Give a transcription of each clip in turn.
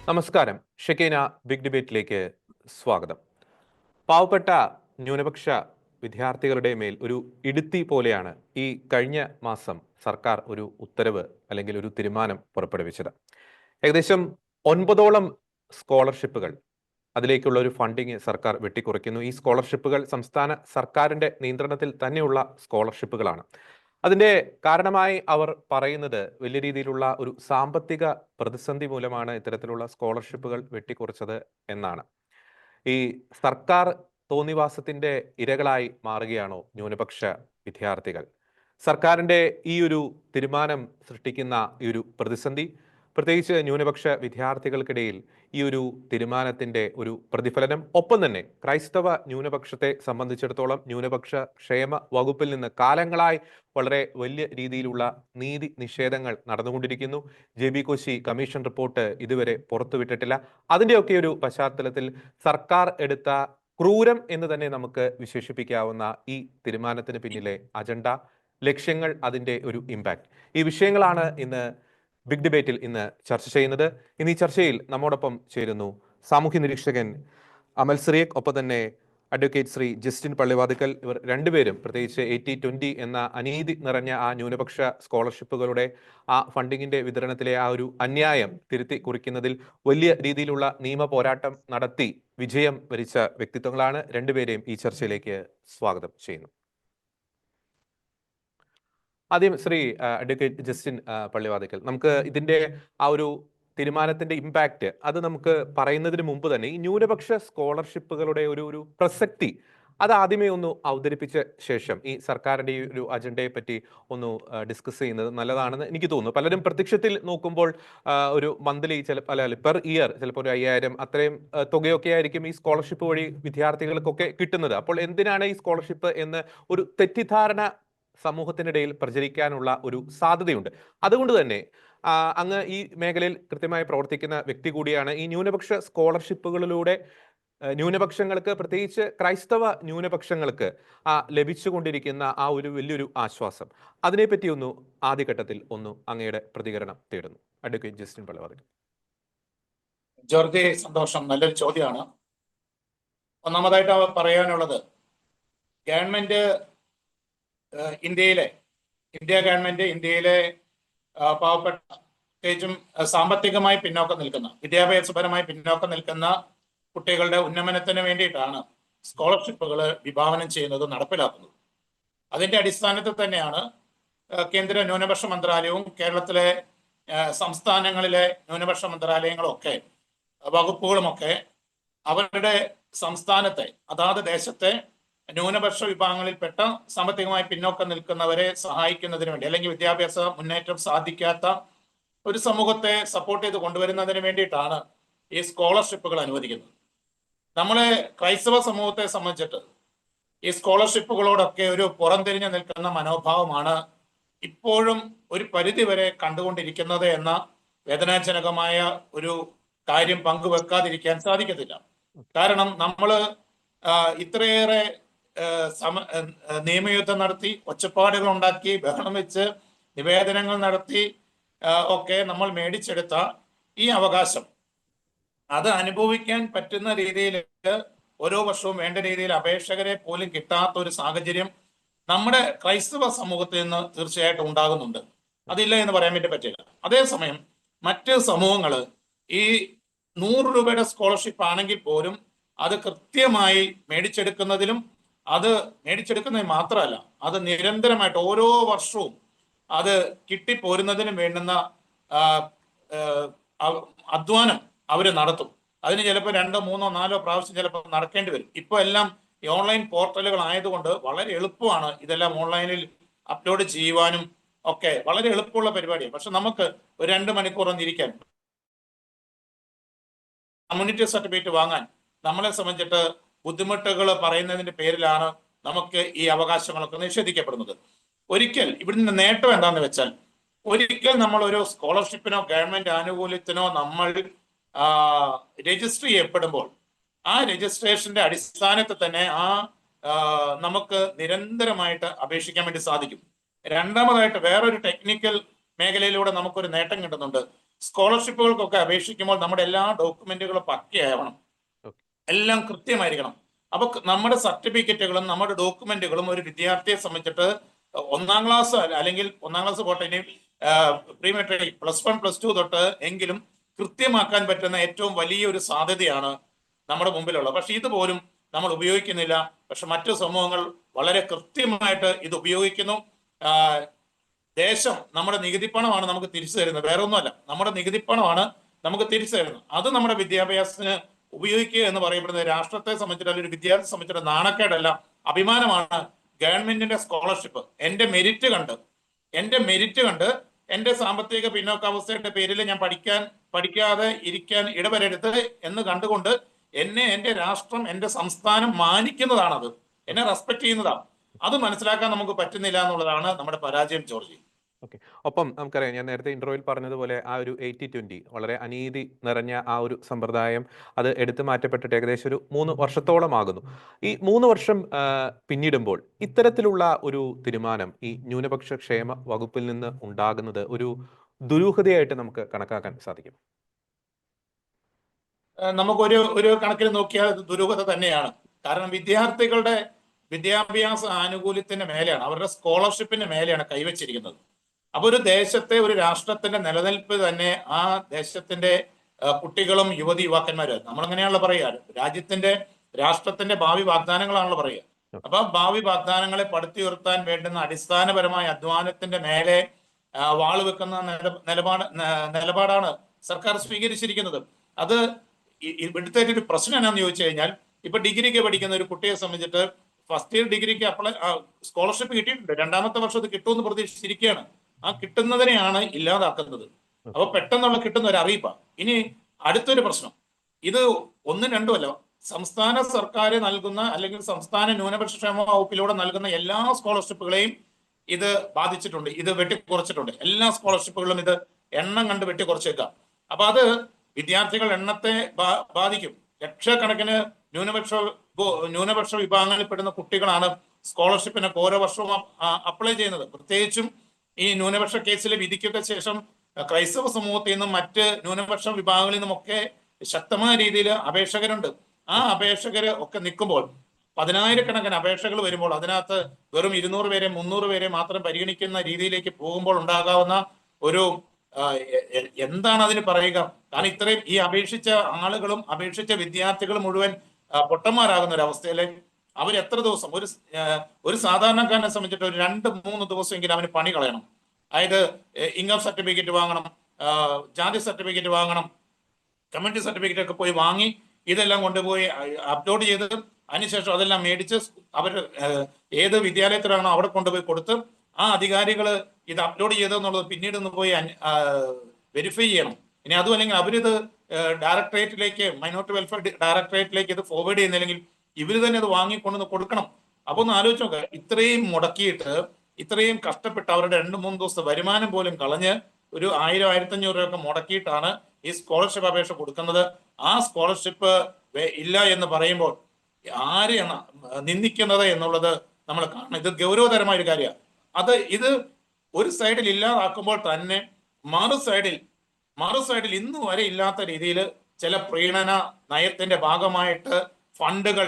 നമസ്കാരം. ഷെക്കീന ബിഗ് ഡിബേറ്റിലേക്ക് സ്വാഗതം. പാവപ്പെട്ട ന്യൂനപക്ഷ വിദ്യാർത്ഥികളുടെ മേൽ ഒരു ഇടുത്തി പോലെയാണ് ഈ കഴിഞ്ഞ മാസം സർക്കാർ ഒരു ഉത്തരവ് അല്ലെങ്കിൽ ഒരു തീരുമാനം പുറപ്പെടുവിച്ചത്. ഏകദേശം 9ഓളം സ്കോളർഷിപ്പുകൾ, അതിലേക്കുള്ള ഒരു ഫണ്ടിങ് സർക്കാർ വെട്ടിക്കുറയ്ക്കുന്നു. ഈ സ്കോളർഷിപ്പുകൾ സംസ്ഥാന സർക്കാരിന്റെ നിയന്ത്രണത്തിൽ തന്നെയുള്ള സ്കോളർഷിപ്പുകളാണ്. അതിന്റെ കാരണമായി അവർ പറയുന്നത് വലിയ രീതിയിലുള്ള ഒരു സാമ്പത്തിക പ്രതിസന്ധി മൂലമാണ് ഇത്തരത്തിലുള്ള സ്കോളർഷിപ്പുകൾ വെട്ടിക്കുറച്ചത് എന്നാണ്. ഈ സർക്കാർ തോന്നിവാസത്തിന്റെ ഇരകളായി മാറുകയാണോ ന്യൂനപക്ഷ വിദ്യാർത്ഥികൾ? സർക്കാരിന്റെ ഈ ഒരു തീരുമാനം സൃഷ്ടിക്കുന്ന ഈ ഒരു പ്രതിസന്ധി, പ്രത്യേകിച്ച് ന്യൂനപക്ഷ വിദ്യാർത്ഥികൾക്കിടയിൽ ഈ ഒരു തീരുമാനത്തിന്റെ ഒരു പ്രതിഫലനം, ഒപ്പം തന്നെ ക്രൈസ്തവ ന്യൂനപക്ഷത്തെ സംബന്ധിച്ചിടത്തോളം ന്യൂനപക്ഷ ക്ഷേമ വകുപ്പിൽ നിന്ന് കാലങ്ങളായി വളരെ വലിയ രീതിയിലുള്ള നീതി നിഷേധങ്ങൾ നടന്നുകൊണ്ടിരിക്കുന്നു. JB കോശി കമ്മീഷൻ റിപ്പോർട്ട് ഇതുവരെ പുറത്തുവിട്ടിട്ടില്ല. അതിന്റെയൊക്കെ ഒരു പശ്ചാത്തലത്തിൽ സർക്കാർ എടുത്ത ക്രൂരം എന്ന് തന്നെ നമുക്ക് വിശേഷിപ്പിക്കാവുന്ന ഈ തീരുമാനത്തിന് പിന്നിലെ അജണ്ട, ലക്ഷ്യങ്ങൾ, അതിന്റെ ഒരു ഇമ്പാക്ട്, ഈ വിഷയങ്ങളാണ് ഇന്ന് ബിഗ് ഡിബേറ്റിൽ ഇന്ന് ചർച്ച ചെയ്യുന്നത്. ഇന്ന് ഈ ചർച്ചയിൽ നമ്മോടൊപ്പം ചേരുന്നു സാമൂഹ്യ നിരീക്ഷകൻ അമൽ സിറിയക്, ഒപ്പം തന്നെ അഡ്വക്കേറ്റ് ശ്രീ ജസ്റ്റിൻ പള്ളിവാതിക്കൽ. ഇവർ രണ്ടുപേരും പ്രത്യേകിച്ച് 80-20 എന്ന അനീതി നിറഞ്ഞ ആ ന്യൂനപക്ഷ സ്കോളർഷിപ്പുകളുടെ ആ ഫണ്ടിങ്ങിന്റെ വിതരണത്തിലെ ആ ഒരു അന്യായം തിരുത്തി കുറിക്കുന്നതിൽ വലിയ രീതിയിലുള്ള നിയമ പോരാട്ടം നടത്തി വിജയം വരിച്ച വ്യക്തിത്വങ്ങളാണ്. രണ്ടുപേരെയും ഈ ചർച്ചയിലേക്ക് സ്വാഗതം ചെയ്യുന്നു. ആദ്യം ശ്രീ അഡ്വക്കേറ്റ് ജസ്റ്റിൻ പള്ളിവാതിക്കൽ, നമുക്ക് ഇതിന്റെ ആ ഒരു തീരുമാനത്തിന്റെ ഇമ്പാക്ട് അത് നമുക്ക് പറയുന്നതിന് മുമ്പ് തന്നെ ഈ ന്യൂനപക്ഷ സ്കോളർഷിപ്പുകളുടെ ഒരു പ്രസക്തി അത് ആദ്യമേ ഒന്ന് അവതരിപ്പിച്ച ശേഷം ഈ സർക്കാരിന്റെ ഈ ഒരു അജണ്ടയെ പറ്റി ഒന്ന് ഡിസ്കസ് ചെയ്യുന്നത് നല്ലതാണെന്ന് എനിക്ക് തോന്നുന്നു. പലരും പ്രത്യക്ഷത്തിൽ നോക്കുമ്പോൾ ഒരു മന്ത്ലി അല്ല പെർ ഇയർ ചിലപ്പോൾ ഒരു 5000 അത്രയും തുകയൊക്കെ ആയിരിക്കും ഈ സ്കോളർഷിപ്പ് വഴി വിദ്യാർത്ഥികൾക്കൊക്കെ കിട്ടുന്നത്. അപ്പോൾ എന്തിനാണ് ഈ സ്കോളർഷിപ്പ് എന്ന് ഒരു തെറ്റിദ്ധാരണ സമൂഹത്തിനിടയിൽ പ്രചരിക്കാനുള്ള ഒരു സാധ്യതയുണ്ട്. അതുകൊണ്ട് തന്നെ അങ്ങ് ഈ മേഖലയിൽ കൃത്യമായി പ്രവർത്തിക്കുന്ന വ്യക്തി കൂടിയാണ്. ഈ ന്യൂനപക്ഷ സ്കോളർഷിപ്പുകളിലൂടെ ന്യൂനപക്ഷങ്ങൾക്ക്, പ്രത്യേകിച്ച് ക്രൈസ്തവ ന്യൂനപക്ഷങ്ങൾക്ക് ലഭിച്ചുകൊണ്ടിരിക്കുന്ന ആ ഒരു വലിയൊരു ആശ്വാസം, അതിനെപ്പറ്റി ഒന്ന് ആദ്യഘട്ടത്തിൽ അങ്ങയുടെ പ്രതികരണം തേടുന്നു. Advocate Justin Pallivathukkal. ജോർജ്, സന്തോഷം. നല്ലൊരു ചോദ്യമാണ്. ഒന്നാമതായിട്ട് പറയാനുള്ളത്, ഗവൺമെന്റ് ഇന്ത്യ ഗവൺമെന്റ് ഇന്ത്യയിലെ പാവപ്പെട്ട, പ്രത്യേകിച്ചും സാമ്പത്തികമായി പിന്നോക്കം നിൽക്കുന്ന, വിദ്യാഭ്യാസപരമായി പിന്നോക്കം നിൽക്കുന്ന കുട്ടികളുടെ ഉന്നമനത്തിന് വേണ്ടിയിട്ടാണ് സ്കോളർഷിപ്പുകൾ വിഭാവനം ചെയ്യുന്നത്, നടപ്പിലാക്കുന്നത്. അതിന്റെ അടിസ്ഥാനത്തിൽ തന്നെയാണ് കേന്ദ്ര ന്യൂനപക്ഷ മന്ത്രാലയവും കേരളത്തിലെ സംസ്ഥാനങ്ങളിലെ ന്യൂനപക്ഷ മന്ത്രാലയങ്ങളൊക്കെ വകുപ്പുകളുമൊക്കെ അവരുടെ സംസ്ഥാനത്തെ, അതാത് ദേശത്തെ ന്യൂനപക്ഷ വിഭാഗങ്ങളിൽപ്പെട്ട സാമ്പത്തികമായി പിന്നോക്കം നിൽക്കുന്നവരെ സഹായിക്കുന്നതിന് വേണ്ടി, അല്ലെങ്കിൽ വിദ്യാഭ്യാസ മുന്നേറ്റം സാധിക്കാത്ത ഒരു സമൂഹത്തെ സപ്പോർട്ട് ചെയ്ത് കൊണ്ടുവരുന്നതിന് വേണ്ടിയിട്ടാണ് ഈ സ്കോളർഷിപ്പുകൾ അനുവദിക്കുന്നത്. നമ്മളെ ക്രൈസ്തവ സമൂഹത്തെ സംബന്ധിച്ചിട്ട് ഈ സ്കോളർഷിപ്പുകളോടൊക്കെ ഒരു പുറംതിരിഞ്ഞു നിൽക്കുന്ന മനോഭാവമാണ് ഇപ്പോഴും ഒരു പരിധിവരെ കണ്ടുകൊണ്ടിരിക്കുന്നത് എന്ന വേദനാജനകമായ ഒരു കാര്യം പങ്കുവെക്കാതിരിക്കാൻ സാധിക്കത്തില്ല. കാരണം നമ്മൾ ഇത്രയേറെ നിയമയുദ്ധം നടത്തി, ഒച്ചപ്പാടുകൾ ഉണ്ടാക്കി, ബഹളം വെച്ച്, നിവേദനങ്ങൾ നടത്തി ഒക്കെ നമ്മൾ മേടിച്ചെടുത്ത ഈ അവകാശം അത് അനുഭവിക്കാൻ പറ്റുന്ന രീതിയിൽ ഓരോ വർഷവും വേണ്ട രീതിയിൽ അപേക്ഷകരെ പോലും കിട്ടാത്ത ഒരു സാഹചര്യം നമ്മുടെ ക്രൈസ്തവ സമൂഹത്തിൽ നിന്ന് തീർച്ചയായിട്ടും ഉണ്ടാകുന്നുണ്ട്. അതില്ല എന്ന് പറയാൻ വേണ്ടി പറ്റില്ല. അതേസമയം മറ്റ് സമൂഹങ്ങൾ ഈ 100 രൂപയുടെ സ്കോളർഷിപ്പ് ആണെങ്കിൽ പോലും അത് കൃത്യമായി മേടിച്ചെടുക്കുന്നതിലും, അത് മേടിച്ചെടുക്കുന്നതിന് മാത്രമല്ല, അത് നിരന്തരമായിട്ട് ഓരോ വർഷവും അത് കിട്ടിപ്പോരുന്നതിനും വേണ്ടുന്ന അധ്വാനം അവർ നടത്തും. അതിന് ചിലപ്പോൾ 2, 3, 4 പ്രാവശ്യം ചിലപ്പോൾ നടക്കേണ്ടി വരും. ഇപ്പോൾ എല്ലാം ഈ ഓൺലൈൻ പോർട്ടലുകൾ ആയതുകൊണ്ട് വളരെ എളുപ്പമാണ് ഇതെല്ലാം ഓൺലൈനിൽ അപ്ലോഡ് ചെയ്യുവാനും ഒക്കെ വളരെ എളുപ്പമുള്ള പരിപാടിയാണ്. പക്ഷെ നമുക്ക് ഒരു 2 മണിക്കൂർ ഇരിക്കാൻ, കമ്മ്യൂണിറ്റി സർട്ടിഫിക്കറ്റ് വാങ്ങാൻ നമ്മളെ സംബന്ധിച്ചിട്ട് ബുദ്ധിമുട്ടുകൾ പറയുന്നതിന്റെ പേരിലാണ് നമുക്ക് ഈ അവകാശങ്ങളൊക്കെ നിഷേധിക്കപ്പെടുന്നത്. ഒരിക്കൽ ഇവിടുന്ന് നേട്ടം എന്താണെന്ന് വെച്ചാൽ, ഒരിക്കൽ നമ്മൾ ഒരു സ്കോളർഷിപ്പിനോ ഗവൺമെന്റ് ആനുകൂല്യത്തിനോ നമ്മൾ രജിസ്റ്റർ ചെയ്യപ്പെടുമ്പോൾ ആ രജിസ്ട്രേഷന്റെ അടിസ്ഥാനത്തിൽ തന്നെ നമുക്ക് നിരന്തരമായിട്ട് അപേക്ഷിക്കാൻ വേണ്ടി സാധിക്കും. രണ്ടാമതായിട്ട് വേറൊരു ടെക്നിക്കൽ മേഖലയിലൂടെ നമുക്കൊരു നേട്ടം കിട്ടുന്നുണ്ട്. സ്കോളർഷിപ്പുകൾക്കൊക്കെ അപേക്ഷിക്കുമ്പോൾ നമ്മുടെ എല്ലാ ഡോക്യുമെന്റുകളും പക്കയാവണം, എല്ലാം കൃത്യമായിരിക്കണം. അപ്പൊ നമ്മുടെ സർട്ടിഫിക്കറ്റുകളും നമ്മുടെ ഡോക്യുമെന്റുകളും ഒരു വിദ്യാർത്ഥിയെ സംബന്ധിച്ചിട്ട് ഒന്നാം ക്ലാസ് അല്ലെങ്കിൽ ഒന്നാം ക്ലാസ് പോട്ടെ, ഇനി പ്രീ മെട്രിക് +1 +2 തൊട്ട് എങ്കിലും കൃത്യമാക്കാൻ പറ്റുന്ന ഏറ്റവും വലിയൊരു സാധ്യതയാണ് നമ്മുടെ മുമ്പിലുള്ളത്. പക്ഷെ ഇതുപോലും നമ്മൾ ഉപയോഗിക്കുന്നില്ല. പക്ഷെ മറ്റു സമൂഹങ്ങൾ വളരെ കൃത്യമായിട്ട് ഇത് ഉപയോഗിക്കുന്നു. ദേശം നമ്മുടെ നികുതിപ്പണമാണ് നമുക്ക് തിരിച്ചു തരുന്നത്, വേറെ ഒന്നുമല്ല, നമ്മുടെ നികുതിപ്പണമാണ് നമുക്ക് തിരിച്ചു തരുന്നത്. അത് നമ്മുടെ വിദ്യാഭ്യാസത്തിന് ഉപയോഗിക്കുക എന്ന് പറയപ്പെടുന്നത് രാഷ്ട്രത്തെ സംബന്ധിച്ചിട്ട് അല്ലെങ്കിൽ ഒരു വിദ്യാർത്ഥിയെ സംബന്ധിച്ചിട്ട് നാണക്കേടല്ല, അഭിമാനമാണ്. ഗവൺമെന്റിന്റെ സ്കോളർഷിപ്പ് എന്റെ മെരിറ്റ് കണ്ട് എന്റെ സാമ്പത്തിക പിന്നോക്കാവസ്ഥയുടെ പേരിൽ ഞാൻ പഠിക്കാതെ ഇരിക്കാൻ ഇടവരരുത് എന്ന് കണ്ടുകൊണ്ട് എന്നെ എന്റെ രാഷ്ട്രം, എന്റെ സംസ്ഥാനം മാനിക്കുന്നതാണത്, എന്നെ റെസ്പെക്ട് ചെയ്യുന്നതാണ്. അത് മനസ്സിലാക്കാൻ നമുക്ക് പറ്റുന്നില്ല എന്നുള്ളതാണ് നമ്മുടെ പരാജയം, ജോർജി. ഓക്കെ. ഒപ്പം നമുക്കറിയാം, ഞാൻ നേരത്തെ ഇന്റർവ്യൂവിൽ പറഞ്ഞതുപോലെ ആ ഒരു 80-20 വളരെ അനീതി നിറഞ്ഞ ആ ഒരു സമ്പ്രദായം അത് എടുത്തു മാറ്റപ്പെട്ടിട്ട് ഏകദേശം ഒരു 3 വർഷത്തോളം ആകുന്നു. ഈ 3 വർഷം പിന്നിടുമ്പോൾ ഇത്തരത്തിലുള്ള ഒരു തീരുമാനം ഈ ന്യൂനപക്ഷ ക്ഷേമ വകുപ്പിൽ നിന്ന് ഉണ്ടാകുന്നത് ഒരു ദുരൂഹതയായിട്ട് നമുക്ക് കണക്കാക്കാൻ സാധിക്കും. നമുക്കൊരു കണക്കിൽ നോക്കിയാൽ അത് ദുരൂഹത തന്നെയാണ്. കാരണം വിദ്യാർത്ഥികളുടെ വിദ്യാഭ്യാസ ആനുകൂല്യത്തിന് മേലെയാണ്, അവരുടെ സ്കോളർഷിപ്പിന് മേലെയാണ് കൈവച്ചിരിക്കുന്നത്. അപ്പൊ ഒരു ദേശത്തെ, ഒരു രാഷ്ട്രത്തിന്റെ നിലനിൽപ്പ് തന്നെ ആ ദേശത്തിന്റെ കുട്ടികളും യുവതി-യുവാക്കന്മാരും, നമ്മളങ്ങനെയാണല്ലോ പറയുക, രാഷ്ട്രത്തിന്റെ ഭാവി വാഗ്ദാനങ്ങളാണല്ലോ പറയുക. അപ്പൊ ഭാവി വാഗ്ദാനങ്ങളെ പടുത്തുയർത്താൻ വേണ്ടുന്ന അടിസ്ഥാനപരമായ അധ്വാനത്തിന്റെ മേലെ വാളുവെക്കുന്ന നിലപാടാണ് സർക്കാർ സ്വീകരിച്ചിരിക്കുന്നത്. അത് ഇവിടുത്തെ ഒരു പ്രശ്നം എന്നാന്ന് ചോദിച്ചു കഴിഞ്ഞാൽ, ഇപ്പൊ ഡിഗ്രിക്ക് പഠിക്കുന്ന ഒരു കുട്ടിയെ സംബന്ധിച്ചിട്ട് ഫസ്റ്റ് ഇയർ ഡിഗ്രിക്ക് സ്കോളർഷിപ്പ് കിട്ടിയിട്ടുണ്ട്, 2ാമത്തെ വർഷം അത് കിട്ടുമെന്ന് പ്രതീക്ഷിച്ചിരിക്കുകയാണ്. ആ കിട്ടുന്നതിനെയാണ് ഇല്ലാതാക്കുന്നത്. അപ്പൊ പെട്ടെന്നുള്ള കിട്ടുന്ന ഒരു അറിയിപ്പാണ്. ഇനി അടുത്തൊരു പ്രശ്നം, ഇത് 1-2 അല്ല, സംസ്ഥാന സർക്കാർ നൽകുന്ന അല്ലെങ്കിൽ സംസ്ഥാന ന്യൂനപക്ഷ ക്ഷേമ വകുപ്പിലൂടെ നൽകുന്ന എല്ലാ സ്കോളർഷിപ്പുകളെയും ഇത് ബാധിച്ചിട്ടുണ്ട്, ഇത് വെട്ടിക്കുറച്ചിട്ടുണ്ട്. എല്ലാ സ്കോളർഷിപ്പുകളിലും ഇത് എണ്ണം കണ്ട് വെട്ടിക്കുറച്ചേക്കാം. അപ്പൊ അത് വിദ്യാർത്ഥികൾ എണ്ണത്തെ ബാധിക്കും. ലക്ഷക്കണക്കിന് ന്യൂനപക്ഷ വിഭാഗങ്ങളിൽ പെടുന്ന കുട്ടികളാണ് സ്കോളർഷിപ്പിനൊക്കെ ഓരോ വർഷവും അപ്ലൈ ചെയ്യുന്നത്. പ്രത്യേകിച്ചും ഈ ന്യൂനപക്ഷ കേസിലെ വിധിക്കൊക്കെ ശേഷം ക്രൈസ്തവ സമൂഹത്തിൽ നിന്നും മറ്റ് ന്യൂനപക്ഷ വിഭാഗങ്ങളിൽ നിന്നുമൊക്കെ ശക്തമായ രീതിയിൽ അപേക്ഷകരുണ്ട്. ആ അപേക്ഷകര് ഒക്കെ നിൽക്കുമ്പോൾ 10,000-കണക്കിന് അപേക്ഷകൾ വരുമ്പോൾ അതിനകത്ത് വെറും 200 പേരെ 300 പേരെ മാത്രം പരിഗണിക്കുന്ന രീതിയിലേക്ക് പോകുമ്പോൾ ഉണ്ടാകാവുന്ന ഒരു എന്താണ് അതിന് പറയുക? കാരണം ഇത്രയും ഈ അപേക്ഷിച്ച ആളുകളും അപേക്ഷിച്ച വിദ്യാർത്ഥികളും മുഴുവൻ പൊട്ടന്മാരാകുന്ന ഒരു അവസ്ഥയില് അവർ എത്ര ദിവസം, ഒരു സാധാരണക്കാരനെ സംബന്ധിച്ചിട്ട് ഒരു 2-3 ദിവസമെങ്കിലും അവന് പണി കളയണം. അതായത് ഇൻകം സർട്ടിഫിക്കറ്റ് വാങ്ങണം, ജാതി സർട്ടിഫിക്കറ്റ് വാങ്ങണം, കമ്മ്യൂണിറ്റി സർട്ടിഫിക്കറ്റ് ഒക്കെ പോയി വാങ്ങി ഇതെല്ലാം കൊണ്ടുപോയി അപ്ലോഡ് ചെയ്ത് അതിനുശേഷം അതെല്ലാം മേടിച്ച് അവർ ഏത് വിദ്യാലയത്തിലാണോ അവിടെ കൊണ്ടുപോയി കൊടുത്ത് ആ അധികാരികൾ ഇത് അപ്ലോഡ് ചെയ്തെന്നുള്ളത് പിന്നീട് ഒന്ന് പോയി വെരിഫൈ ചെയ്യണം. ഇനി അതും അല്ലെങ്കിൽ അവരിത് ഡയറക്ടറേറ്റിലേക്ക്, മൈനോറിറ്റി വെൽഫെയർ ഡയറക്ടറേറ്റിലേക്ക് ഇത് ഫോർവേഡ് ചെയ്യുന്നില്ലെങ്കിൽ ഇവർ തന്നെ അത് വാങ്ങിക്കൊണ്ടുവന്ന് കൊടുക്കണം. അപ്പൊ ഒന്ന് ആലോചിച്ച് നോക്കുക, ഇത്രയും മുടക്കിയിട്ട് ഇത്രയും കഷ്ടപ്പെട്ട് അവരുടെ 2-3 ദിവസത്തെ വരുമാനം പോലും കളഞ്ഞ് ഒരു 1000-1500 രൂപയൊക്കെ മുടക്കിയിട്ടാണ് ഈ സ്കോളർഷിപ്പ് അപേക്ഷ കൊടുക്കുന്നത്. ആ സ്കോളർഷിപ്പ് ഇല്ല എന്ന് പറയുമ്പോൾ ആരെയാണ് നിന്ദിക്കുന്നത് എന്നുള്ളത് നമ്മൾ കാണണം. ഇത് ഗൗരവതരമായ ഒരു കാര്യമാണ്. ഇത് ഒരു സൈഡിൽ ഇല്ലാതാക്കുമ്പോൾ തന്നെ മറു സൈഡിൽ ഇന്നു വരെ ഇല്ലാത്ത രീതിയിൽ ചില പ്രീണന നയത്തിന്റെ ഭാഗമായിട്ട് ഫണ്ടുകൾ,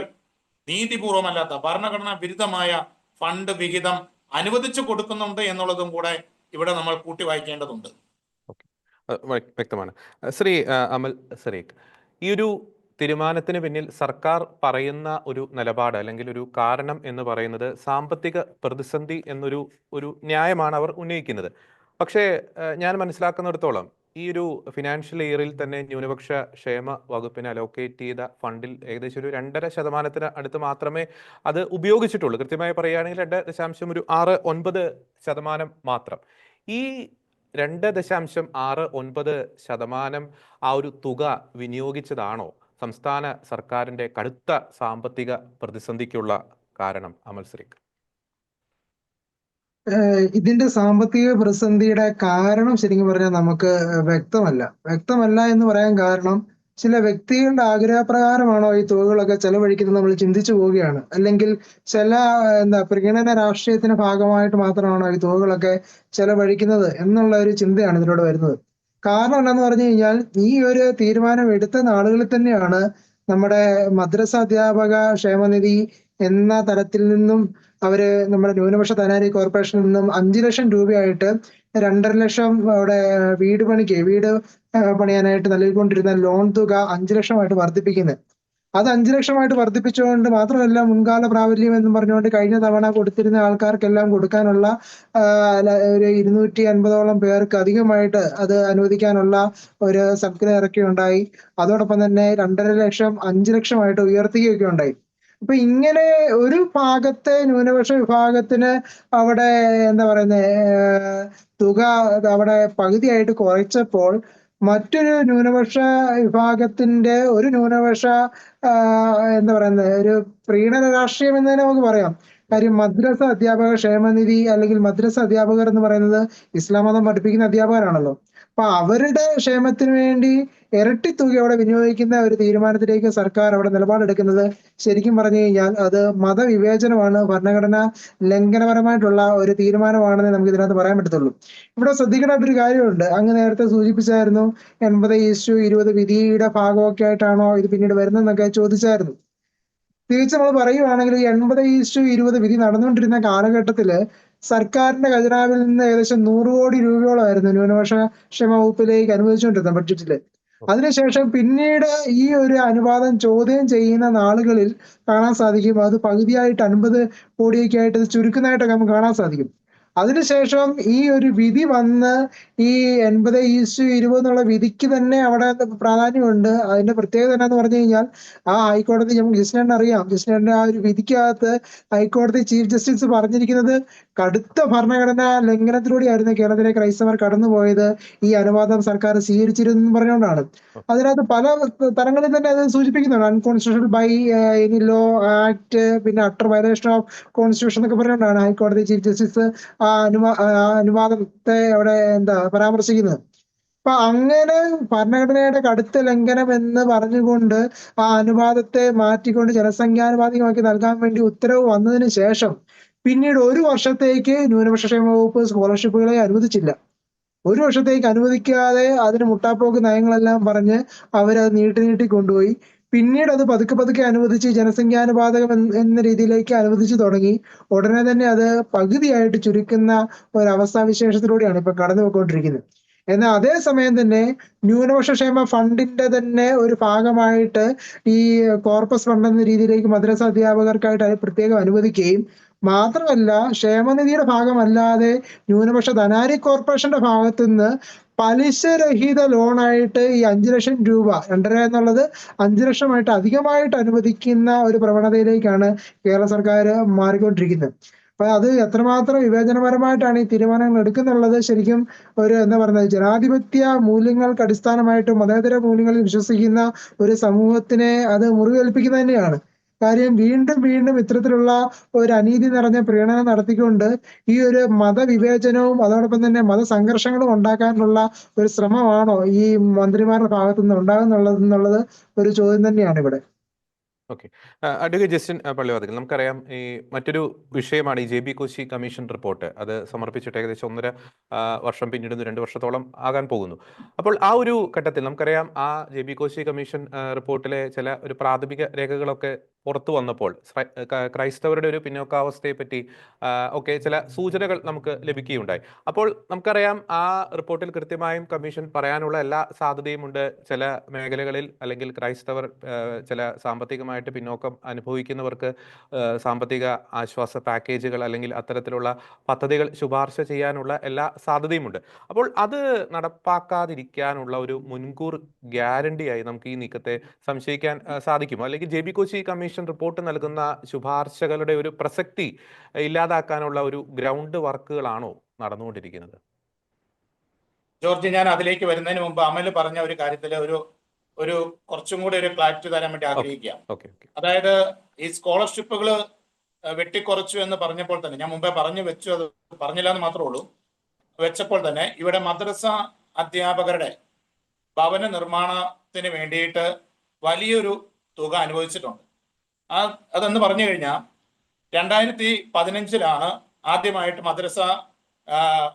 നീതിപൂർവമല്ലാത്ത ഭരണഘടനാ വിരുദ്ധമായ ഫണ്ട് വിഹിതം അനുവദിച്ചു കൊടുക്കുന്നുണ്ട് എന്നുള്ളതും കൂടെ ഇവിടെ നമ്മൾ കൂട്ടി വായിക്കേണ്ടതുണ്ട്. വ്യക്തമാണ്. ശ്രീ അമൽ സരീഖ്, ഈ ഒരു തീരുമാനത്തിന് പിന്നിൽ സർക്കാർ പറയുന്ന ഒരു നിലപാട് അല്ലെങ്കിൽ ഒരു കാരണം എന്ന് പറയുന്നത് സാമ്പത്തിക പ്രതിസന്ധി എന്നൊരു ന്യായമാണ് അവർ ഉന്നയിക്കുന്നത്. പക്ഷേ ഞാൻ മനസ്സിലാക്കുന്നിടത്തോളം ഈ ഒരു ഫിനാൻഷ്യൽ ഇയറിൽ തന്നെ ന്യൂനപക്ഷ ക്ഷേമ വകുപ്പിന് അലോക്കേറ്റ് ചെയ്ത ഫണ്ടിൽ ഏകദേശം ഒരു 2.5% അടുത്ത് മാത്രമേ അത് ഉപയോഗിച്ചിട്ടുള്ളൂ. കൃത്യമായി പറയുകയാണെങ്കിൽ 2.69% മാത്രം. ഈ 2.69% ആ ഒരു തുക വിനിയോഗിച്ചതാണോ സംസ്ഥാന സർക്കാരിന്റെ കടുത്ത സാമ്പത്തിക പ്രതിസന്ധിക്കുള്ള കാരണം? അമൽ സരീഖ്, ഇതിന്റെ സാമ്പത്തിക പ്രതിസന്ധിയുടെ കാരണം ശരിക്കും പറഞ്ഞാൽ നമുക്ക് വ്യക്തമല്ല എന്ന് പറയാൻ കാരണം, ചില വ്യക്തികളുടെ ആഗ്രഹപ്രകാരമാണോ ഈ തുകകളൊക്കെ ചെലവഴിക്കുന്നത് നമ്മൾ ചിന്തിച്ചു പോവുകയാണ്. അല്ലെങ്കിൽ ചില പ്രകടന രാഷ്ട്രീയത്തിന്റെ ഭാഗമായിട്ട് മാത്രമാണോ ഈ തുകകളൊക്കെ ചെലവഴിക്കുന്നത് എന്നുള്ള ഒരു ചിന്തയാണ് ഇതിലൂടെ വരുന്നത്. കാരണം എന്താന്ന് പറഞ്ഞു കഴിഞ്ഞാൽ ഈ ഒരു തീരുമാനം എടുത്ത നാളുകളിൽ തന്നെയാണ് നമ്മുടെ മദ്രസ അധ്യാപക ക്ഷേമനിധി എന്ന തലത്തിൽ നിന്നും അവര് നമ്മുടെ ന്യൂനപക്ഷ ധനാരി കോർപ്പറേഷനിൽ നിന്നും 5 ലക്ഷം രൂപയായിട്ട് 2.5 ലക്ഷം അവിടെ വീട് പണിയാനായിട്ട് നൽകിക്കൊണ്ടിരുന്ന ലോൺ തുക 5 ലക്ഷമായിട്ട് വർദ്ധിപ്പിക്കുന്നത്. അത് 5 ലക്ഷമായിട്ട് വർദ്ധിപ്പിച്ചുകൊണ്ട് മാത്രമല്ല, മുൻകാല പ്രാബല്യം എന്നും പറഞ്ഞുകൊണ്ട് കഴിഞ്ഞ തവണ കൊടുത്തിരുന്ന ആൾക്കാർക്കെല്ലാം കൊടുക്കാനുള്ള ഒരു 250ഓളം പേർക്ക് അധികമായിട്ട് അത് അനുവദിക്കാനുള്ള ഒരു സർക്കുലർ ഇറക്കുകയുണ്ടായി. അതോടൊപ്പം തന്നെ 2.5 ലക്ഷം 5 ലക്ഷമായിട്ട് ഉയർത്തുകയൊക്കെ ഉണ്ടായി. അപ്പൊ ഇങ്ങനെ ഒരു ഭാഗത്തെ ന്യൂനപക്ഷ വിഭാഗത്തിന് അവിടെ എന്താ പറയുന്നത് തുക അവിടെ പകുതിയായിട്ട് കുറച്ചപ്പോൾ മറ്റൊരു ന്യൂനപക്ഷ വിഭാഗത്തിന്റെ ഒരു ന്യൂനപക്ഷ എന്താ പറയുന്നത് ഒരു പ്രീണന രാഷ്ട്രീയം എന്ന് തന്നെ നമുക്ക് പറയാം. കാര്യം മദ്രസ അധ്യാപക ക്ഷേമനിധി അല്ലെങ്കിൽ മദ്രസ അധ്യാപകർ എന്ന് പറയുന്നത് ഇസ്ലാം മതം പഠിപ്പിക്കുന്ന അധ്യാപകരാണല്ലോ. അപ്പൊ അവരുടെ ക്ഷേമത്തിന് വേണ്ടി ഇരട്ടി തുക അവിടെ വിനിയോഗിക്കുന്ന ഒരു തീരുമാനത്തിലേക്ക് സർക്കാർ അവിടെ നിലപാടെടുക്കുന്നത് ശരിക്കും പറഞ്ഞു കഴിഞ്ഞാൽ അത് മതവിവേചനമാണ്, ഭരണഘടന ലംഘനപരമായിട്ടുള്ള ഒരു തീരുമാനമാണെന്ന് നമുക്ക് ഇതിനകത്ത് പറയാൻ പറ്റത്തുള്ളൂ. ഇവിടെ ശ്രദ്ധിക്കേണ്ട ഒരു കാര്യമുണ്ട്. അങ്ങ് നേരത്തെ സൂചിപ്പിച്ചായിരുന്നു 80:20 വിധിയുടെ ഭാഗമൊക്കെ ആയിട്ടാണോ ഇത് പിന്നീട് വരുന്നതെന്നൊക്കെ ചോദിച്ചായിരുന്നു. തിരിച്ച് നമ്മൾ പറയുവാണെങ്കിൽ 80:20 വിധി നടന്നുകൊണ്ടിരുന്ന കാലഘട്ടത്തില് സർക്കാരിന്റെ ഖജനാവിൽ നിന്ന് ഏകദേശം 100 കോടി രൂപയോളമായിരുന്നു ന്യൂനപക്ഷ ക്ഷേമ വകുപ്പിലേക്ക് അനുവദിച്ചുകൊണ്ടിരുന്നത് ബഡ്ജറ്റില്. അതിനുശേഷം പിന്നീട് ഈ ഒരു അനുപാതം ചോദ്യം ചെയ്യുന്ന നാളുകളിൽ കാണാൻ സാധിക്കും അത് പകുതിയായിട്ട് 50 കോടിയൊക്കെ ആയിട്ട് ഇത് ചുരുക്കുന്നതായിട്ടൊക്കെ നമുക്ക് കാണാൻ സാധിക്കും. അതിനുശേഷം ഈ ഒരു വിധി വന്ന് ഈ 80:20 എന്നുള്ള വിധിക്ക് തന്നെ അവിടെ പ്രാധാന്യമുണ്ട്. അതിന്റെ പ്രത്യേകത എന്നാന്ന് പറഞ്ഞു കഴിഞ്ഞാൽ ആ ഹൈക്കോടതി നമുക്ക് ജസ്റ്റിനെ അറിയാം. ജസ്റ്റിന്റെ ആ ഒരു വിധിക്കകത്ത് ഹൈക്കോടതി ചീഫ് ജസ്റ്റിസ് പറഞ്ഞിരിക്കുന്നത് കടുത്ത ഭരണഘടനാ ലംഘനത്തിലൂടെയായിരുന്നു കേരളത്തിലെ ക്രൈസ്തവർ കടന്നുപോയത്, ഈ അനുവാദം സർക്കാർ സ്വീകരിച്ചിരുന്നു പറഞ്ഞുകൊണ്ടാണ്. അതിനകത്ത് പല തലങ്ങളിൽ തന്നെ അത് സൂചിപ്പിക്കുന്നുണ്ട്. Unconstitutional by any law act, പിന്നെ അട്ടർ വയലേഷൻ ഓഫ് കോൺസ്റ്റിറ്റ്യൂഷൻ എന്നൊക്കെ പറഞ്ഞുകൊണ്ടാണ് ഹൈക്കോടതി ചീഫ് ജസ്റ്റിസ് ആ അനുവാദത്തെ അവിടെ പരാമർശിക്കുന്നത്. അപ്പൊ അങ്ങനെ ഭരണഘടനയുടെ കടുത്ത ലംഘനം എന്ന് പറഞ്ഞുകൊണ്ട് ആ അനുവാദത്തെ മാറ്റിക്കൊണ്ട് ജനസംഖ്യാനുപാതികമാക്കി നൽകാൻ വേണ്ടി ഉത്തരവ് വന്നതിന് ശേഷം പിന്നീട് 1 വർഷത്തേക്ക് ന്യൂനപക്ഷ ക്ഷേമ വകുപ്പ് സ്കോളർഷിപ്പുകളെ അനുവദിച്ചില്ല. 1 വർഷത്തേക്ക് അനുവദിക്കാതെ അതിന് മുട്ടാപ്പോക്ക് നയങ്ങളെല്ലാം പറഞ്ഞ് അവരത് നീട്ടി കൊണ്ടുപോയി. പിന്നീട് അത് പതുക്കെ അനുവദിച്ച് ജനസംഖ്യാനുപാതകം എന്ന രീതിയിലേക്ക് അനുവദിച്ചു തുടങ്ങി. ഉടനെ തന്നെ അത് പകുതിയായിട്ട് ചുരുക്കുന്ന ഒരവസ്ഥാവിശേഷത്തിലൂടെയാണ് ഇപ്പൊ കടന്നുപോയിക്കൊണ്ടിരിക്കുന്നത്. എന്നാൽ അതേസമയം തന്നെ ന്യൂനപക്ഷ ക്ഷേമ ഫണ്ടിന്റെ തന്നെ ഒരു ഭാഗമായിട്ട് ഈ കോർപ്പസ് ഫണ്ട് എന്ന രീതിയിലേക്ക് മദ്രസ അധ്യാപകർക്കായിട്ട് അത് പ്രത്യേകം അനുവദിക്കുകയും മാത്രമല്ല ക്ഷേമനിധിയുടെ ഭാഗമല്ലാതെ ന്യൂനപക്ഷ ധനാരി കോർപ്പറേഷന്റെ ഭാഗത്തുനിന്ന് പലിശരഹിത ലോണായിട്ട് ഈ 5 ലക്ഷം രൂപ 2.5 എന്നുള്ളത് 5 ലക്ഷമായിട്ട് അധികമായിട്ട് അനുവദിക്കുന്ന ഒരു പ്രവണതയിലേക്കാണ് കേരള സർക്കാർ മാറിക്കൊണ്ടിരിക്കുന്നത്. അപ്പൊ അത് എത്രമാത്രം വിവേചനപരമായിട്ടാണ് ഈ തീരുമാനങ്ങൾ എടുക്കുന്നുള്ളത് ശരിക്കും ഒരു ജനാധിപത്യ മൂല്യങ്ങൾക്ക് അടിസ്ഥാനമായിട്ട് മതേതര മൂല്യങ്ങളിൽ വിശ്വസിക്കുന്ന ഒരു സമൂഹത്തിനെ അത് മുറിവേൽപ്പിക്കുന്നത് തന്നെയാണ്. കാര്യം വീണ്ടും ഇത്തരത്തിലുള്ള ഒരു അനീതി നിറഞ്ഞ പ്രീണനം നടത്തിക്കൊണ്ട് ഈ ഒരു മതവിവേചനവും അതോടൊപ്പം തന്നെ മതസംഘർഷങ്ങളും ഉണ്ടാക്കാനുള്ള ഒരു ശ്രമമാണോ ഈ മന്ത്രിമാരുടെ ഭാഗത്തുനിന്ന് ഉണ്ടാകുന്നുള്ളത് ഒരു ചോദ്യം തന്നെയാണ് ഇവിടെ. ഓക്കെ. അഡ്വക്കേറ്റ് ജസ്റ്റിൻ പള്ളിവാതിൽ, നമുക്കറിയാം ഈ മറ്റൊരു വിഷയമാണ് ഈ JB കോശി കമ്മീഷൻ റിപ്പോർട്ട്. അത് സമർപ്പിച്ചിട്ട് ഏകദേശം 1.5 വർഷം പിന്നിടുന്നു, 2 വർഷത്തോളം ആകാൻ പോകുന്നു. അപ്പോൾ ആ ഒരു ഘട്ടത്തിൽ നമുക്കറിയാം ആ JB കോശി കമ്മീഷൻ റിപ്പോർട്ടിലെ ചില ഒരു പ്രാഥമിക രേഖകളൊക്കെ പുറത്തു വന്നപ്പോൾ ക്രൈസ്തവരുടെ ഒരു പിന്നോക്കാവസ്ഥയെ പറ്റി ഒക്കെ ചില സൂചനകൾ നമുക്ക് ലഭിക്കുകയുണ്ടായി. അപ്പോൾ നമുക്കറിയാം ആ റിപ്പോർട്ടിൽ കൃത്യമായും കമ്മീഷൻ പറയാനുള്ള എല്ലാ സാധ്യതയുമുണ്ട്. ചില മേഖലകളിൽ അല്ലെങ്കിൽ ക്രൈസ്തവർ ചില സാമ്പത്തികമായിട്ട് പിന്നോക്കം അനുഭവിക്കുന്നവർക്ക് സാമ്പത്തിക ആശ്വാസ പാക്കേജുകൾ അല്ലെങ്കിൽ അത്തരത്തിലുള്ള പദ്ധതികൾ ശുപാർശ ചെയ്യാനുള്ള എല്ലാ സാധ്യതയുമുണ്ട്. അപ്പോൾ അത് നടപ്പാക്കാതിരിക്കാനുള്ള ഒരു മുൻകൂർ ഗ്യാരണ്ടിയായി നമുക്ക് ഈ നീക്കത്തെ സംശയിക്കാൻ സാധിക്കുമോ? അല്ലെങ്കിൽ JB കോശി കമ്മീഷൻ റിപ്പോർട്ട് നൽകുന്ന ശുപാർശകളുടെ ഒരു പ്രസക്തി ഇല്ലാതാക്കാനുള്ള ഒരു ഗ്രൗണ്ട് വർക്കുകളാണോ നടന്നുകൊണ്ടിരിക്കുന്നത്? ജോർജ്, ഞാൻ അതിലേക്ക് വരുന്നതിന് മുമ്പ് അമൽ പറഞ്ഞ ഒരു കാര്യത്തിൽ ഒരു കുറച്ചും കൂടി ഒരു ക്ലാരിറ്റി തരാൻ വേണ്ടി ആഗ്രഹിക്കാം. അതായത് ഈ സ്കോളർഷിപ്പുകൾ വെട്ടിക്കുറച്ചു എന്ന് പറഞ്ഞപ്പോൾ തന്നെ, ഞാൻ മുമ്പേ പറഞ്ഞു വെച്ചു, അത് പറഞ്ഞില്ല എന്ന് മാത്രമേ ഉള്ളൂ, വെച്ചപ്പോൾ തന്നെ ഇവിടെ മദ്രസ അധ്യാപകരുടെ ഭവന നിർമ്മാണത്തിന് വേണ്ടിയിട്ട് വലിയൊരു തുക അനുവദിച്ചിട്ടുണ്ട്. അതെന്ന് പറഞ്ഞു കഴിഞ്ഞാൽ 2015 ആദ്യമായിട്ട് മദ്രസ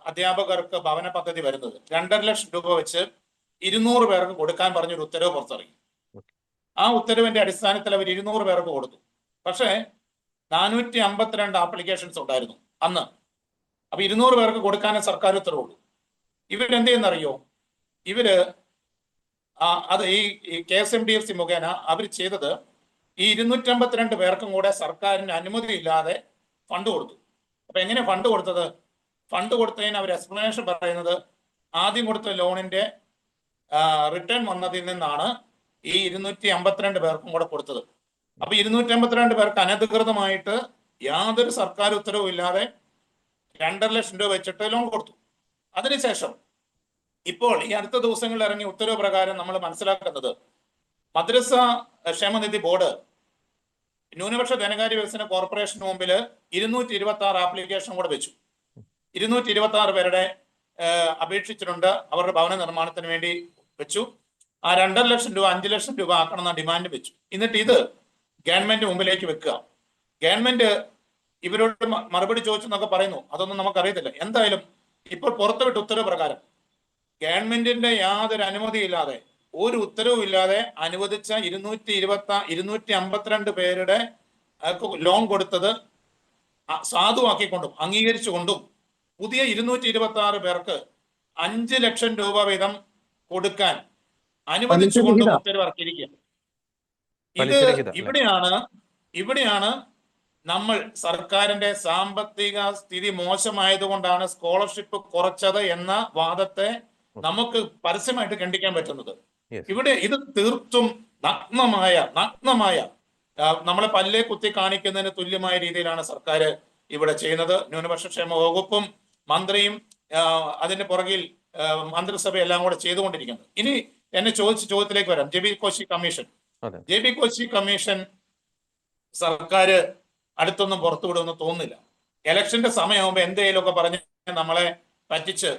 അധ്യാപകർക്ക് ഭവന പദ്ധതി വരുന്നത്. 2.5 ലക്ഷം രൂപ വെച്ച് 200 പേർക്ക് കൊടുക്കാൻ പറഞ്ഞൊരു ഉത്തരവ് പുറത്തിറങ്ങി. ആ ഉത്തരവിന്റെ അടിസ്ഥാനത്തിൽ അവർ 200 പേർക്ക് കൊടുത്തു. പക്ഷേ 452 ആപ്ലിക്കേഷൻസ് ഉണ്ടായിരുന്നു അന്ന്. അപ്പൊ 200 പേർക്ക് കൊടുക്കാനേ സർക്കാർ ഉത്തരവുള്ളൂ. ഇവരെന്ത് ചെയ്യുന്നറിയോ? ഇവര് അത് ഈ KSMDFC മുഖേന അവർ ചെയ്തത് ഈ 252 പേർക്കും കൂടെ സർക്കാരിന് അനുമതി ഇല്ലാതെ ഫണ്ട് കൊടുത്തു. അപ്പൊ എങ്ങനെ ഫണ്ട് കൊടുത്തത്? ഫണ്ട് കൊടുത്തതിന് അവർ എക്സ്പ്ലനേഷൻ പറയുന്നത് ആദ്യം കൊടുത്ത ലോണിന്റെ റിട്ടേൺ വന്നതിൽ നിന്നാണ് ഈ 252 പേർക്കും കൂടെ കൊടുത്തത്. അപ്പൊ 252 പേർക്ക് അനധികൃതമായിട്ട് യാതൊരു സർക്കാർ ഉത്തരവും ഇല്ലാതെ 2.5 ലക്ഷം രൂപ വെച്ചിട്ട് ലോൺ കൊടുത്തു. അതിനുശേഷം ഇപ്പോൾ ഈ അടുത്ത ദിവസങ്ങളിൽ ഇറങ്ങിയ ഉത്തരവ് പ്രകാരം നമ്മൾ മനസ്സിലാക്കുന്നത് മദ്രസ ക്ഷേമനിധി ബോർഡ് ന്യൂനപക്ഷ ധനകാര്യ വികസന കോർപ്പറേഷന് മുമ്പിൽ 226 ആപ്ലിക്കേഷൻ കൂടെ വെച്ചു. 226 പേരുടെ അപേക്ഷിച്ചിട്ടുണ്ട്, അവരുടെ ഭവന നിർമ്മാണത്തിന് വേണ്ടി വെച്ചു. ആ 2.5 ലക്ഷം രൂപ 5 ലക്ഷം രൂപ ആക്കണം എന്ന ഡിമാൻഡ് വെച്ചു. എന്നിട്ട് ഇത് ഗവൺമെന്റ് മുമ്പിലേക്ക് വെക്കുക. ഗവൺമെന്റ് ഇവരോട് മറുപടി ചോദിച്ചെന്നൊക്കെ പറയുന്നു. അതൊന്നും നമുക്കറിയത്തില്ല. എന്തായാലും ഇപ്പോൾ പുറത്തുവിട്ട ഉത്തരവ് പ്രകാരം ഗവൺമെന്റിന്റെ യാതൊരു അനുമതിയില്ലാതെ, ഒരു ഉത്തരവും ഇല്ലാതെ അനുവദിച്ച 252 പേരുടെ ലോൺ കൊടുത്തത് സാധുവാക്കിക്കൊണ്ടും അംഗീകരിച്ചുകൊണ്ടും പുതിയ 226 പേർക്ക് 5 ലക്ഷം രൂപ വീതം കൊടുക്കാൻ അനുവദിച്ചുകൊണ്ടും ഉത്തരവിറക്കിയിരിക്കുക. ഇവിടെയാണ് നമ്മൾ സർക്കാരിന്റെ സാമ്പത്തിക സ്ഥിതി മോശമായതുകൊണ്ടാണ് സ്കോളർഷിപ്പ് കുറച്ചത് എന്ന വാദത്തെ നമുക്ക് പരസ്യമായിട്ട് ഖണ്ഡിക്കാൻ പറ്റുന്നത്. ഇവിടെ ഇത് തീർത്തും നഗ്നമായ നമ്മളെ പല്ലേ കുത്തി കാണിക്കുന്നതിന് തുല്യമായ രീതിയിലാണ് സർക്കാർ ഇവിടെ ചെയ്യുന്നത്. ന്യൂനപക്ഷ ക്ഷേമ വകുപ്പും മന്ത്രിയും അതിന്റെ പുറകിൽ മന്ത്രിസഭ എല്ലാം കൂടെ ചെയ്തുകൊണ്ടിരിക്കുന്നത്. ഇനി എന്നെ ചോദ്യത്തിലേക്ക് വരാം. ജെ ബി കോശി കമ്മീഷൻ സർക്കാർ അടുത്തൊന്നും പുറത്തുവിടുമെന്ന് തോന്നുന്നില്ല. ഇലക്ഷന്റെ സമയമാകുമ്പോൾ എന്തെങ്കിലുമൊക്കെ പറഞ്ഞ് നമ്മളെ പറ്റിച്ച്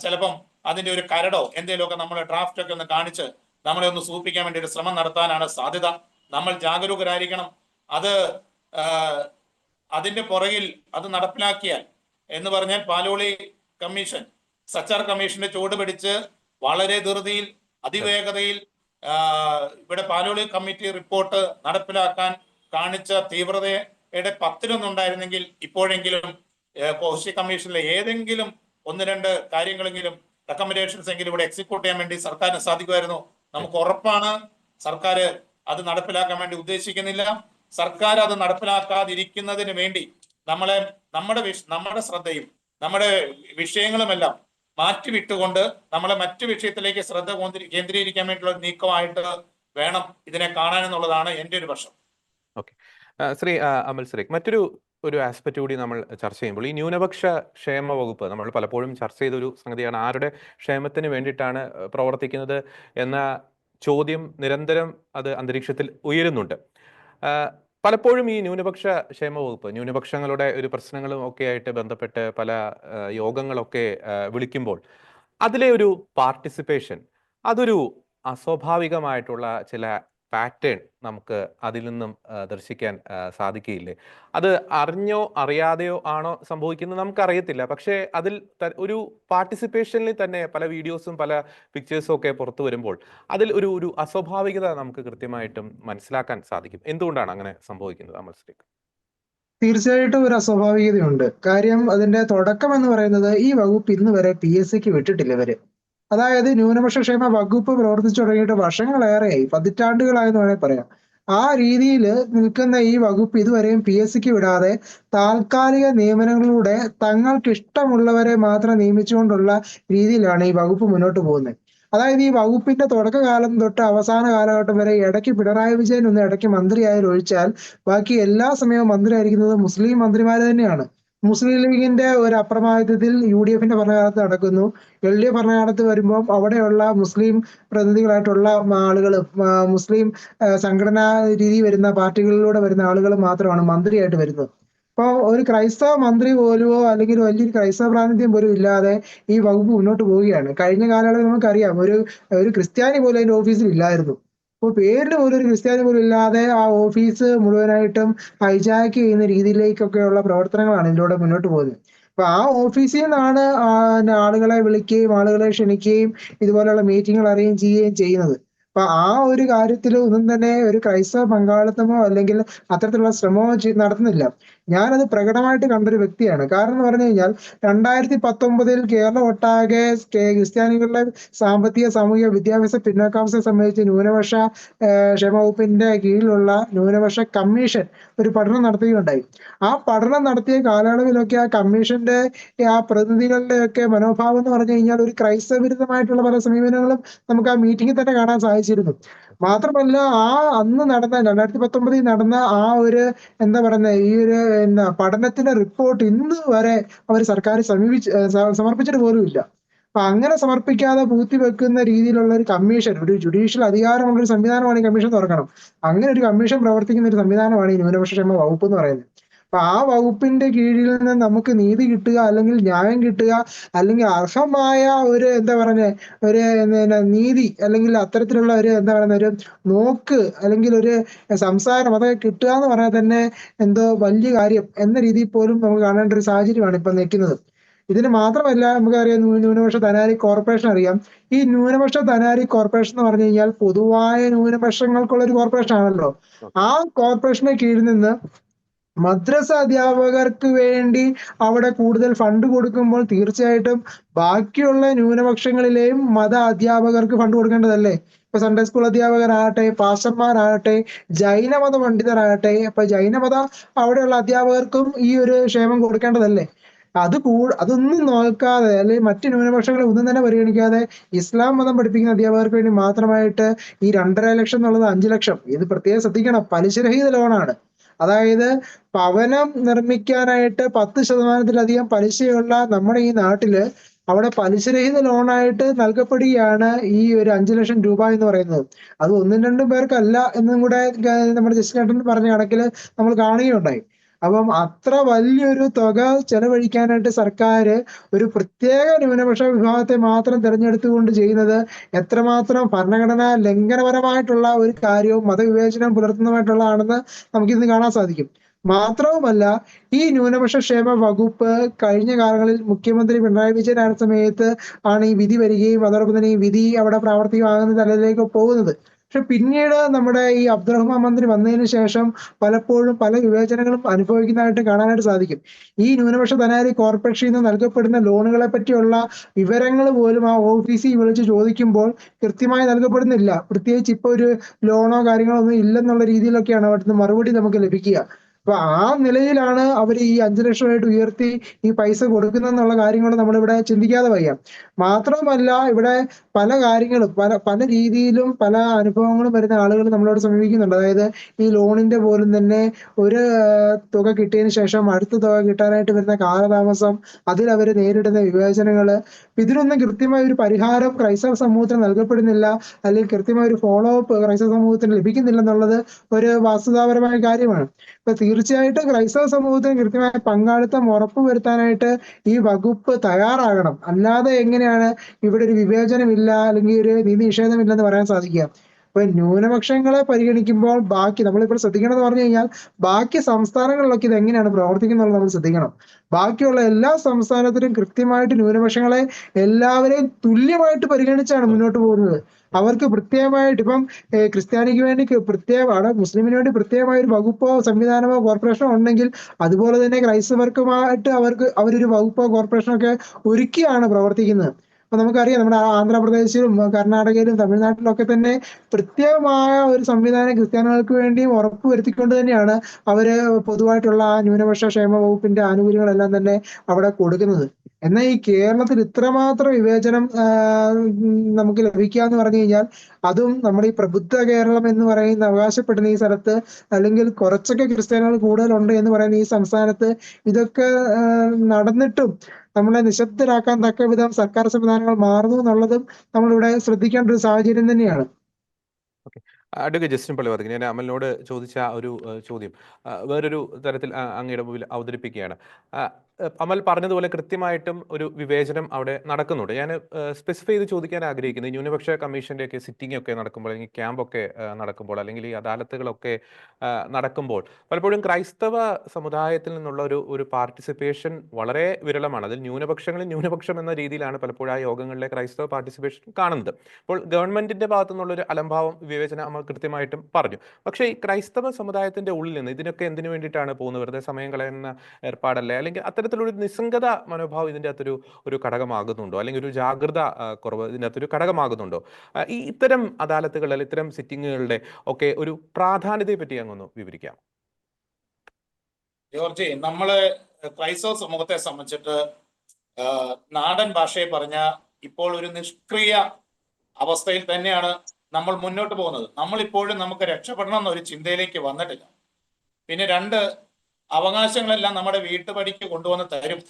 ചിലപ്പം അതിന്റെ ഒരു കരടോ എന്തെങ്കിലുമൊക്കെ നമ്മളെ ഡ്രാഫ്റ്റ് ഒക്കെ ഒന്ന് കാണിച്ച് നമ്മളെ ഒന്ന് സൂപ്പിക്കാൻ വേണ്ടി ഒരു ശ്രമം നടത്താനാണ് സാധ്യത. നമ്മൾ ജാഗരൂകരായിരിക്കണം. അതിന്റെ പുറകിൽ അത് നടപ്പിലാക്കിയാൽ എന്ന് പറഞ്ഞാൽ പാലോളി കമ്മീഷൻ, സച്ചാർ കമ്മീഷന്റെ ചുവട് പിടിച്ച് വളരെ ധൃതിയിൽ അതിവേഗതയിൽ ഇവിടെ പാലോളി കമ്മിറ്റി റിപ്പോർട്ട് നടപ്പിലാക്കാൻ കാണിച്ച തീവ്രതയുടെ 10 ഉണ്ടായിരുന്നെങ്കിൽ ഇപ്പോഴെങ്കിലും കോശി കമ്മീഷനിലെ ഏതെങ്കിലും 1-2 കാര്യങ്ങളെങ്കിലും റെക്കമെൻഡേഷൻസ് എങ്കിലും ഇവിടെ എക്സിക്യൂട്ട് ചെയ്യാൻ വേണ്ടി സർക്കാരിന് സാധിക്കുമായിരുന്നു. നമുക്ക് ഉറപ്പാണ് സർക്കാർ അത് നടപ്പിലാക്കാൻ വേണ്ടി ഉദ്ദേശിക്കുന്നില്ല. സർക്കാർ അത് നടപ്പിലാക്കാതിരിക്കുന്നതിന് വേണ്ടി നമ്മുടെ ശ്രദ്ധയും നമ്മുടെ വിഷയങ്ങളുമെല്ലാം മാറ്റിവിട്ടുകൊണ്ട് നമ്മളെ മറ്റു വിഷയത്തിലേക്ക് ശ്രദ്ധ കേന്ദ്രീകരിക്കാൻ വേണ്ടിയുള്ള നീക്കമായിട്ട് വേണം ഇതിനെ കാണാനെന്നുള്ളതാണ് എൻ്റെ ഒരു പക്ഷം. ഓക്കെ, ശ്രീ അമൽ ശ്രീക്, മറ്റൊരു ആസ്പെക്ട് കൂടി നമ്മൾ ചർച്ച ചെയ്യുമ്പോൾ ഈ ന്യൂനപക്ഷ ക്ഷേമ വകുപ്പ് നമ്മൾ പലപ്പോഴും ചർച്ച ചെയ്തൊരു സംഗതിയാണ്. ആരുടെ ക്ഷേമത്തിന് വേണ്ടിയിട്ടാണ് പ്രവർത്തിക്കുന്നത് എന്ന ചോദ്യം നിരന്തരം അത് അന്തരീക്ഷത്തിൽ ഉയരുന്നുണ്ട്. പലപ്പോഴും ഈ ന്യൂനപക്ഷ ക്ഷേമ വകുപ്പ് ന്യൂനപക്ഷങ്ങളുടെ ഒരു പ്രശ്നങ്ങളും ഒക്കെ ആയിട്ട് ബന്ധപ്പെട്ട് പല യോഗങ്ങളൊക്കെ വിളിക്കുമ്പോൾ അതിലെ ഒരു പാർട്ടിസിപ്പേഷൻ അതൊരു അസ്വാഭാവികമായിട്ടുള്ള ചില പാറ്റേൺ നമുക്ക് അതിൽ നിന്നും ദർശിക്കാൻ സാധിക്കുകയില്ലേ? അത് അറിഞ്ഞോ അറിയാതെയോ ആണോ സംഭവിക്കുന്നത് നമുക്കറിയത്തില്ല. പക്ഷേ അതിൽ ഒരു പാർട്ടിസിപ്പേഷനിൽ തന്നെ പല വീഡിയോസും പല പിക്ചേഴ്സും ഒക്കെ പുറത്തു വരുമ്പോൾ അതിൽ ഒരു അസ്വാഭാവികത നമുക്ക് കൃത്യമായിട്ടും മനസ്സിലാക്കാൻ സാധിക്കും. എന്തുകൊണ്ടാണ് അങ്ങനെ സംഭവിക്കുന്നത് അമൽ ശ്രീക്? തീർച്ചയായിട്ടും ഒരു അസ്വാഭാവികതയുണ്ട്. കാര്യം അതിന്റെ തുടക്കം എന്ന് പറയുന്നത് ഈ വകുപ്പ് ഇന്ന് വരെ PSCക്ക് വിട്ടിട്ടില്ല ഇവര്. അതായത് ന്യൂനപക്ഷ ക്ഷേമ വകുപ്പ് പ്രവർത്തിച്ചു തുടങ്ങിയിട്ട് വർഷങ്ങളേറെയായി, പതിറ്റാണ്ടുകളായെന്ന് വേണമെങ്കിൽ പറയാം. ആ രീതിയിൽ നിൽക്കുന്ന ഈ വകുപ്പ് ഇതുവരെയും PSCക്ക് വിടാതെ താൽക്കാലിക നിയമനങ്ങളിലൂടെ തങ്ങൾക്ക് ഇഷ്ടമുള്ളവരെ മാത്രം നിയമിച്ചുകൊണ്ടുള്ള രീതിയിലാണ് ഈ വകുപ്പ് മുന്നോട്ട് പോകുന്നത്. അതായത് ഈ വകുപ്പിന്റെ തുടക്കകാലം തൊട്ട് അവസാന കാലഘട്ടം വരെ ഇടയ്ക്ക് പിണറായി വിജയൻ ഒന്ന് ഇടയ്ക്ക് മന്ത്രിയായാൽ ഒഴിച്ചാൽ ബാക്കി എല്ലാ സമയവും മന്ത്രിയായിരിക്കുന്നത് മുസ്ലിം മന്ത്രിമാർ തന്നെയാണ്. മുസ്ലിം ലീഗിന്റെ ഒരു അപ്രമാദിത്വത്തിൽ UDFന്റെ ഭരണകാലത്ത് നടക്കുന്നു. LDF ഭരണകാലത്ത് വരുമ്പോൾ അവിടെയുള്ള മുസ്ലിം പ്രതിനിധികളായിട്ടുള്ള ആളുകൾ, മുസ്ലിം സംഘടനാ രീതി വരുന്ന പാർട്ടികളിലൂടെ വരുന്ന ആളുകൾ മാത്രമാണ് മന്ത്രിയായിട്ട് വരുന്നത്. അപ്പോൾ ഒരു ക്രൈസ്തവ മന്ത്രി പോലുമോ അല്ലെങ്കിൽ വലിയൊരു ക്രൈസ്തവ പ്രാതിനിധ്യം പോലും ഇല്ലാതെ ഈ വകുപ്പ് മുന്നോട്ട് പോവുകയാണ്. കഴിഞ്ഞ കാലയളവിൽ നമുക്കറിയാം ഒരു ക്രിസ്ത്യാനി പോലും അതിന്റെ ഓഫീസിൽ ഇല്ലായിരുന്നു. അപ്പോൾ പേരിന് പോലും ഒരു ക്രിസ്ത്യാനി പോലും ഇല്ലാതെ ആ ഓഫീസ് മുഴുവനായിട്ടും ഹൈജാക്ക് ചെയ്യുന്ന രീതിയിലേക്കൊക്കെയുള്ള പ്രവർത്തനങ്ങളാണ് ഇതിലൂടെ മുന്നോട്ട് പോകുന്നത്. അപ്പൊ ആ ഓഫീസിൽ നിന്നാണ് ആളുകളെ വിളിക്കുകയും ആളുകളെ ക്ഷണിക്കുകയും ഇതുപോലെയുള്ള മീറ്റിങ്ങുകൾ അറേഞ്ച് ചെയ്യുകയും ചെയ്യുന്നത്. അപ്പൊ ആ ഒരു കാര്യത്തിൽ ഒന്നും തന്നെ ഒരു ക്രൈസ്തവ പങ്കാളിത്തമോ അല്ലെങ്കിൽ അത്തരത്തിലുള്ള ശ്രമമോ നടത്തുന്നില്ല. ഞാനത് പ്രകടമായിട്ട് കണ്ടൊരു വ്യക്തിയാണ്. കാരണം എന്ന് പറഞ്ഞു കഴിഞ്ഞാൽ 2019 കേരളം ഒട്ടാകെ ക്രിസ്ത്യാനികളുടെ സാമ്പത്തിക സാമൂഹിക വിദ്യാഭ്യാസ പിന്നോക്കാവസ്ഥയെ സംബന്ധിച്ച് ന്യൂനപക്ഷ ക്ഷേമ വകുപ്പിന്റെ കീഴിലുള്ള ന്യൂനപക്ഷ കമ്മീഷൻ ഒരു പഠനം നടത്തുകയുണ്ടായി. ആ പഠനം നടത്തിയ കാലയളവിലൊക്കെ ആ കമ്മീഷന്റെ ആ പ്രതിനിധികളുടെ ഒക്കെ മനോഭാവം എന്ന് പറഞ്ഞു കഴിഞ്ഞാൽ ഒരു ക്രൈസ്തവ വിരുദ്ധമായിട്ടുള്ള പല സമീപനങ്ങളും നമുക്ക് ആ മീറ്റിംഗിൽ തന്നെ കാണാൻ സാധിച്ചിരുന്നു. മാത്രമല്ല അന്ന് നടന്ന 2019 നടന്ന ആ ഒരു എന്താ പറയുന്നത് ഈ ഒരു പഠനത്തിന്റെ റിപ്പോർട്ട് ഇന്ന് വരെ അവർ സർക്കാർ സമർപ്പിച്ചിട്ട് പോലും ഇല്ല. അപ്പൊ അങ്ങനെ സമർപ്പിക്കാതെ പൂഴ്ത്തിവെക്കുന്ന രീതിയിലുള്ള ഒരു കമ്മീഷൻ, ഒരു ജുഡീഷ്യൽ അധികാരമുള്ള ഒരു സംവിധാനമാണ് ഈ കമ്മീഷൻ തുറക്കണം. അങ്ങനെ ഒരു കമ്മീഷൻ പ്രവർത്തിക്കുന്ന ഒരു സംവിധാനമാണ് ഈ ന്യൂനപക്ഷ ക്ഷേമ വകുപ്പ് എന്ന് പറയുന്നത്. അപ്പൊ ആ വകുപ്പിന്റെ കീഴിൽ നിന്ന് നമുക്ക് നീതി കിട്ടുക, അല്ലെങ്കിൽ ന്യായം കിട്ടുക, അല്ലെങ്കിൽ അർഹമായ ഒരു എന്താ പറയുക ഒരു നീതി, അല്ലെങ്കിൽ അത്തരത്തിലുള്ള ഒരു എന്താ പറയുന്ന ഒരു നോക്ക്, അല്ലെങ്കിൽ ഒരു സംസാരം അതൊക്കെ കിട്ടുക എന്ന് പറഞ്ഞാൽ തന്നെ എന്തോ വലിയ കാര്യം എന്ന രീതിയിൽ പോലും നമുക്ക് കാണേണ്ട ഒരു സാഹചര്യമാണ് ഇപ്പൊ നിൽക്കുന്നത്. ഇതിന് മാത്രമല്ല, നമുക്കറിയാം ന്യൂനപക്ഷ ധനാരി കോർപ്പറേഷൻ അറിയാം. ഈ ന്യൂനപക്ഷ ധനാരി കോർപ്പറേഷൻ എന്ന് പറഞ്ഞു കഴിഞ്ഞാൽ പൊതുവായ ന്യൂനപക്ഷങ്ങൾക്കുള്ള ഒരു കോർപ്പറേഷൻ ആണല്ലോ. ആ കോർപ്പറേഷന് കീഴിൽ നിന്ന് മദ്രസ അധ്യാപകർക്ക് വേണ്ടി അവിടെ കൂടുതൽ ഫണ്ട് കൊടുക്കുമ്പോൾ തീർച്ചയായിട്ടും ബാക്കിയുള്ള ന്യൂനപക്ഷങ്ങളിലെയും മത അധ്യാപകർക്ക് ഫണ്ട് കൊടുക്കേണ്ടതല്ലേ? ഇപ്പൊ സൺഡേ സ്കൂൾ അധ്യാപകരാകട്ടെ, പാസ്റ്റർമാരാകട്ടെ, ജൈനമത പണ്ഡിതരാകട്ടെ, അപ്പൊ ജൈനമത അവിടെയുള്ള അധ്യാപകർക്കും ഈ ഒരു ക്ഷേമം കൊടുക്കേണ്ടതല്ലേ? അതൊന്നും നോക്കാതെ, അല്ലെങ്കിൽ മറ്റ് ന്യൂനപക്ഷങ്ങളെ ഒന്നും തന്നെ പരിഗണിക്കാതെ ഇസ്ലാം മതം പഠിപ്പിക്കുന്ന അധ്യാപകർക്ക് വേണ്ടി മാത്രമായിട്ട് ഈ 2.5 ലക്ഷം എന്നുള്ളത് 5 ലക്ഷം, ഇത് പ്രത്യേകം ശ്രദ്ധിക്കണം, പലിശരഹിത ലോണാണ്. അതായത് ഭവനം നിർമ്മിക്കാനായിട്ട് 10% പലിശയുള്ള നമ്മുടെ ഈ നാട്ടില് അവിടെ പലിശരഹിത ലോണായിട്ട് നൽകപ്പെടുകയാണ് ഈ ഒരു 5 ലക്ഷം രൂപ എന്ന് പറയുന്നത്. അത് ഒന്നും രണ്ടും പേർക്കല്ല എന്നും കൂടെ നമ്മുടെ ജസ്റ്റിൻ ചേട്ടൻ പറഞ്ഞ കണക്കിൽ നമ്മൾ കാണുകയുണ്ടായി. അപ്പം അത്ര വലിയൊരു തുക ചെലവഴിക്കാനായിട്ട് സർക്കാർ ഒരു പ്രത്യേക ന്യൂനപക്ഷ വിഭാഗത്തെ മാത്രം തിരഞ്ഞെടുത്തുകൊണ്ട് ചെയ്യുന്നത് എത്രമാത്രം ഭരണഘടനാ ലംഘനപരമായിട്ടുള്ള ഒരു കാര്യവും മതവിവേചനം പുലർത്തുന്നതായിട്ടുള്ളതാണെന്ന് നമുക്കിന്ന് കാണാൻ സാധിക്കും. മാത്രവുമല്ല, ഈ ന്യൂനപക്ഷ ക്ഷേമ വകുപ്പ് കഴിഞ്ഞ കാലങ്ങളിൽ മുഖ്യമന്ത്രി പിണറായി വിജയൻ ആയ സമയത്ത് ആണ് ഈ വിധി വരികയും അതോടൊപ്പം തന്നെ ഈ വിധി അവിടെ പ്രാവർത്തികമാകുന്ന തലത്തിലേക്ക് പോകുന്നത്. പക്ഷെ പിന്നീട് നമ്മുടെ ഈ അബ്ദുറഹ്മാൻ മന്ത്രി വന്നതിന് ശേഷം പലപ്പോഴും പല വിവേചനങ്ങളും അനുഭവിക്കുന്നതായിട്ട് കാണാനായിട്ട് സാധിക്കും. ഈ ന്യൂനപക്ഷ ധനാരി കോർപ്പറേഷനിൽ നിന്ന് നൽകപ്പെടുന്ന ലോണുകളെ പറ്റിയുള്ള വിവരങ്ങൾ പോലും ആ ഓഫീസിൽ വിളിച്ച് ചോദിക്കുമ്പോൾ കൃത്യമായി നൽകപ്പെടുന്നില്ല. പ്രത്യേകിച്ച് ഇപ്പൊ ഒരു ലോണോ കാര്യങ്ങളോ ഒന്നും ഇല്ലെന്നുള്ള രീതിയിലൊക്കെയാണ് അവിടുന്ന് മറുപടി നമുക്ക് ലഭിക്കുക. അപ്പൊ ആ നിലയിലാണ് അവർ ഈ 5 ലക്ഷമായിട്ട് ഉയർത്തി ഈ പൈസ കൊടുക്കുന്നെന്നുള്ള കാര്യങ്ങൾ നമ്മളിവിടെ ചിന്തിക്കാതെ വയ്യ. മാത്രമല്ല, ഇവിടെ പല കാര്യങ്ങളും പല രീതിയിലും പല അനുഭവങ്ങളും വരുന്ന ആളുകൾ നമ്മളോട് സമീപിക്കുന്നുണ്ട്. അതായത് ഈ ലോണിന്റെ പോലും തന്നെ ഒരു തുക കിട്ടിയതിന് ശേഷം അടുത്ത തുക കിട്ടാനായിട്ട് വരുന്ന കാലതാമസം, അതിൽ അവർ നേരിടുന്ന വിവേചനങ്ങള്, ഇതിനൊന്നും കൃത്യമായ ഒരു പരിഹാരം ക്രൈസ്തവ സമൂഹത്തിന് നൽകപ്പെടുന്നില്ല, അല്ലെങ്കിൽ കൃത്യമായ ഒരു ഫോളോ അപ്പ് ക്രൈസ്തവ സമൂഹത്തിന് ലഭിക്കുന്നില്ല എന്നുള്ളത് ഒരു വസ്തുതാപരമായ കാര്യമാണ്. ഇപ്പൊ തീർച്ചയായിട്ടും ക്രൈസ്തവ സമൂഹത്തിന് കൃത്യമായ പങ്കാളിത്തം ഉറപ്പുവരുത്താനായിട്ട് ഈ വകുപ്പ് തയ്യാറാകണം. അല്ലാതെ എങ്ങനെയാണ് ഇവിടെ ഒരു വിവേചനമില്ല അല്ലെങ്കിൽ ഒരു നീതി നിഷേധമില്ലെന്ന് പറയാൻ സാധിക്കുക? അപ്പൊ ന്യൂനപക്ഷങ്ങളെ പരിഗണിക്കുമ്പോൾ ബാക്കി നമ്മളിപ്പോൾ ശ്രദ്ധിക്കണം എന്ന് പറഞ്ഞു കഴിഞ്ഞാൽ ബാക്കി സംസ്ഥാനങ്ങളിലൊക്കെ ഇത് എങ്ങനെയാണ് പ്രവർത്തിക്കുന്നുള്ളത് നമ്മൾ ശ്രദ്ധിക്കണം. ബാക്കിയുള്ള എല്ലാ സംസ്ഥാനത്തിലും കൃത്യമായിട്ട് ന്യൂനപക്ഷങ്ങളെ എല്ലാവരെയും തുല്യമായിട്ട് പരിഗണിച്ചാണ് മുന്നോട്ട് പോകുന്നത്. അവർക്ക് പ്രത്യേകമായിട്ട് ഇപ്പം ക്രിസ്ത്യാനിക്ക് വേണ്ടി പ്രത്യേകമാണ്, മുസ്ലിമിന് വേണ്ടി പ്രത്യേകമായ ഒരു വകുപ്പോ സംവിധാനമോ കോർപ്പറേഷനോ ഉണ്ടെങ്കിൽ അതുപോലെ തന്നെ ക്രൈസ്തവർക്കുമായിട്ട് അവരൊരു വകുപ്പോ കോർപ്പറേഷനോ ഒക്കെ ഒരുക്കിയാണ് പ്രവർത്തിക്കുന്നത്. അപ്പൊ നമുക്കറിയാം നമ്മുടെ ആന്ധ്രാപ്രദേശിലും കർണാടകയിലും തമിഴ്നാട്ടിലും ഒക്കെ തന്നെ പ്രത്യേകമായ ഒരു സംവിധാനം ക്രിസ്ത്യാനികൾക്ക് വേണ്ടിയും ഉറപ്പുവരുത്തിക്കൊണ്ട് തന്നെയാണ് അവര് പൊതുവായിട്ടുള്ള ആ ന്യൂനപക്ഷ ക്ഷേമ വകുപ്പിന്റെ ആനുകൂല്യങ്ങളെല്ലാം തന്നെ അവിടെ കൊടുക്കുന്നത്. എന്നാൽ ഈ കേരളത്തിൽ ഇത്രമാത്രം വിവേചനം നമുക്ക് ലഭിക്കുക എന്ന് പറഞ്ഞു കഴിഞ്ഞാൽ, അതും നമ്മുടെ ഈ പ്രബുദ്ധ കേരളം എന്ന് പറയുന്ന അവകാശപ്പെടുന്ന ഈ സ്ഥലത്ത്, അല്ലെങ്കിൽ കുറച്ചൊക്കെ ക്രിസ്ത്യാനികൾ കൂടുതലുണ്ട് എന്ന് പറയുന്ന ഈ സംസ്ഥാനത്ത് ഇതൊക്കെ നടന്നിട്ടും നമ്മളെ നിശബ്ദരാക്കാൻ തക്ക വിധം സർക്കാർ സംവിധാനങ്ങൾ മാറുന്നു എന്നുള്ളതും നമ്മളിവിടെ ശ്രദ്ധിക്കേണ്ട ഒരു സാഹചര്യം തന്നെയാണ്. അഡ്വക്കേറ്റ് ജസ്റ്റിൻ പള്ളിവാതിൽ, ഞാൻ അമലിനോട് ചോദിച്ച ഒരു ചോദ്യം വേറൊരു തരത്തിൽ അങ്ങയുടെ മുമ്പിൽ അവതരിപ്പിക്കുകയാണ്. അമൽ പറഞ്ഞതുപോലെ കൃത്യമായിട്ടും ഒരു വിവേചനം അവിടെ നടക്കുന്നുണ്ട്. ഞാൻ സ്പെസിഫൈ ചെയ്ത് ചോദിക്കാൻ ആഗ്രഹിക്കുന്നത് ഈ ന്യൂനപക്ഷ കമ്മീഷന്റെ ഒക്കെ സിറ്റിംഗ് ഒക്കെ നടക്കുമ്പോൾ, അല്ലെങ്കിൽ ക്യാമ്പൊക്കെ നടക്കുമ്പോൾ, അല്ലെങ്കിൽ ഈ അദാലത്തുകളൊക്കെ നടക്കുമ്പോൾ പലപ്പോഴും ക്രൈസ്തവ സമുദായത്തിൽ നിന്നുള്ള ഒരു പാർട്ടിസിപ്പേഷൻ വളരെ വിരളമാണ്. അതിൽ ന്യൂനപക്ഷങ്ങളിൽ ന്യൂനപക്ഷം എന്ന രീതിയിലാണ് പലപ്പോഴും ആ യോഗങ്ങളിലെ ക്രൈസ്തവ പാർട്ടിസിപ്പേഷൻ കാണുന്നത്. അപ്പോൾ ഗവൺമെന്റിന്റെ ഭാഗത്തു നിന്നുള്ളൊരു അലംഭാവം, വിവേചനം അമൽ കൃത്യമായിട്ടും പറഞ്ഞു. പക്ഷേ ഈ ക്രൈസ്തവ സമുദായത്തിന്റെ ഉള്ളിൽ നിന്ന് ഇതിനൊക്കെ എന്തിനു വേണ്ടിയിട്ടാണ് പോകുന്നത്? വെറുതെ സമയം കളയുന്ന ഏർപ്പാടല്ലേ? അല്ലെങ്കിൽ അത്തരത്തിലൊരു നിസ്സംഗത മനോഭാവം ഇതിൻ്റെ അകത്തൊരു ഘടകമാകുന്നുണ്ടോ? അല്ലെങ്കിൽ ഒരു ജാഗ്രത കുറവ് ഇതിൻ്റെ അകത്തൊരു ഘടകമാകുന്നുണ്ടോ? ഈ ഇത്തരം അദാലത്തുകൾ, അല്ലെങ്കിൽ ഇത്തരം സിറ്റിങ്ങുകളുടെ ഒക്കെ ഒരു പ്രാധാന്യതയെ പറ്റി അങ്ങൊന്ന് വിവരിക്കാം. ജോർജി, നമ്മള് ക്രൈസ്തവ സമൂഹത്തെ സംബന്ധിച്ചിട്ട് നാടൻ ഭാഷയെ പറഞ്ഞ ഇപ്പോൾ ഒരു നിഷ്ക്രിയ അവസ്ഥയിൽ തന്നെയാണ് നമ്മൾ മുന്നോട്ട് പോകുന്നത്. നമ്മൾ ഇപ്പോഴും നമുക്ക് രക്ഷപ്പെടണം എന്നൊരു ചിന്തയിലേക്ക് വന്നിട്ടില്ല. പിന്നെ രണ്ട്, അവകാശങ്ങളെല്ലാം നമ്മുടെ വീട്ടുപടിക്ക് കൊണ്ടുവന്ന് തരും.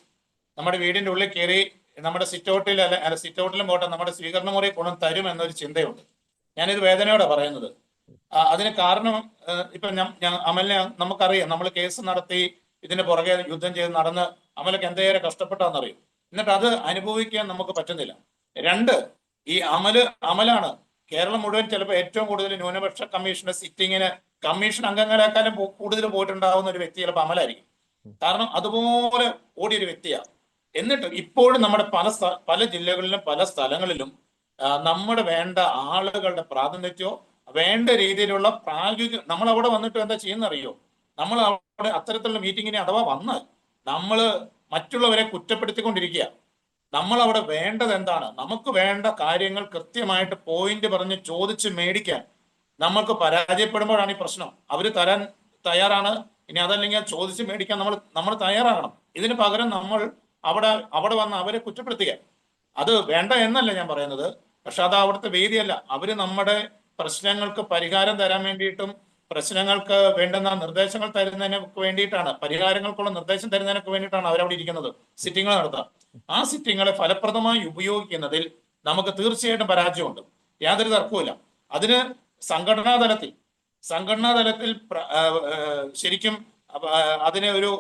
നമ്മുടെ വീടിന്റെ ഉള്ളിൽ കയറി നമ്മുടെ സിറ്റൗട്ടിൽ അല്ല സിറ്റൗട്ടിലും പോട്ടെ, നമ്മുടെ സ്വീകരണ മുറി കൊണ്ടു തരും എന്നൊരു ചിന്തയുണ്ട്. ഞാനിത് വേദനയോടെ പറയുന്നത്. അതിന് കാരണം ഇപ്പൊ അമലിനെ നമുക്കറിയാം, നമ്മൾ കേസ് നടത്തി ഇതിന് പുറകെ യുദ്ധം ചെയ്ത് നടന്ന് അമലൊക്കെ എന്തേറെ കഷ്ടപ്പെട്ടാന്നറിയും. എന്നിട്ട് അത് അനുഭവിക്കാൻ നമുക്ക് പറ്റുന്നില്ല. രണ്ട്, ഈ അമലാണ് കേരളം മുഴുവൻ ചിലപ്പോൾ ഏറ്റവും കൂടുതൽ ന്യൂനപക്ഷ കമ്മീഷന്റെ സിറ്റിങ്ങിന് കമ്മീഷൻ അംഗങ്ങളെക്കാളും കൂടുതൽ പോയിട്ടുണ്ടാവുന്ന ഒരു വ്യക്തി ചിലപ്പോൾ അമലായിരിക്കും. കാരണം അതുപോലെ ഓടിയൊരു വ്യക്തിയാണ്. എന്നിട്ട് ഇപ്പോഴും നമ്മുടെ പല ജില്ലകളിലും പല സ്ഥലങ്ങളിലും നമ്മുടെ വേണ്ട ആളുകളുടെ പ്രാതിനിധ്യമോ വേണ്ട രീതിയിലുള്ള പ്രായോഗിക, നമ്മൾ അവിടെ വന്നിട്ട് എന്താ ചെയ്യുന്നറിയോ? നമ്മൾ അവിടെ അത്തരത്തിലുള്ള മീറ്റിങ്ങിനെ അഥവാ വന്നാൽ നമ്മൾ മറ്റുള്ളവരെ കുറ്റപ്പെടുത്തിക്കൊണ്ടിരിക്കുക. നമ്മൾ അവിടെ വേണ്ടത് എന്താണ്? നമുക്ക് വേണ്ട കാര്യങ്ങൾ കൃത്യമായിട്ട് പോയിന്റ് പറഞ്ഞ് ചോദിച്ച് മേടിക്കാൻ നമ്മൾക്ക് പരാജയപ്പെടുമ്പോഴാണ് ഈ പ്രശ്നം. അവര് തരാൻ തയ്യാറാണ്, ഇനി അതല്ലെങ്കിൽ ചോദിച്ച് മേടിക്കാൻ നമ്മൾ തയ്യാറാകണം. ഇതിന് പകരം നമ്മൾ അവിടെ വന്ന് അവരെ കുറ്റപ്പെടുത്തുക. അത് വേണ്ട എന്നല്ല ഞാൻ പറയുന്നത്, പക്ഷെ അത് അവിടുത്തെ വേദിയല്ല. അവര് നമ്മുടെ പ്രശ്നങ്ങൾക്ക് പരിഹാരം തരാൻ വേണ്ടിയിട്ടും പ്രശ്നങ്ങൾക്ക് വേണ്ടുന്ന നിർദ്ദേശങ്ങൾ തരുന്നതിനൊക്കെ വേണ്ടിയിട്ടാണ്, പരിഹാരങ്ങൾക്കുള്ള നിർദ്ദേശം തരുന്നതിനൊക്കെ വേണ്ടിയിട്ടാണ് അവരവിടെ ഇരിക്കുന്നത്, സിറ്റിങ്ങൾ നടത്താം. ആ സിറ്റിങ്ങളെ ഫലപ്രദമായി ഉപയോഗിക്കുന്നതിൽ നമുക്ക് തീർച്ചയായിട്ടും പരാജയമുണ്ട്, യാതൊരു തർക്കവുമില്ല. അതിന് സംഘടനാ തലത്തിൽ ശരിക്കും അതിനെ ഒരു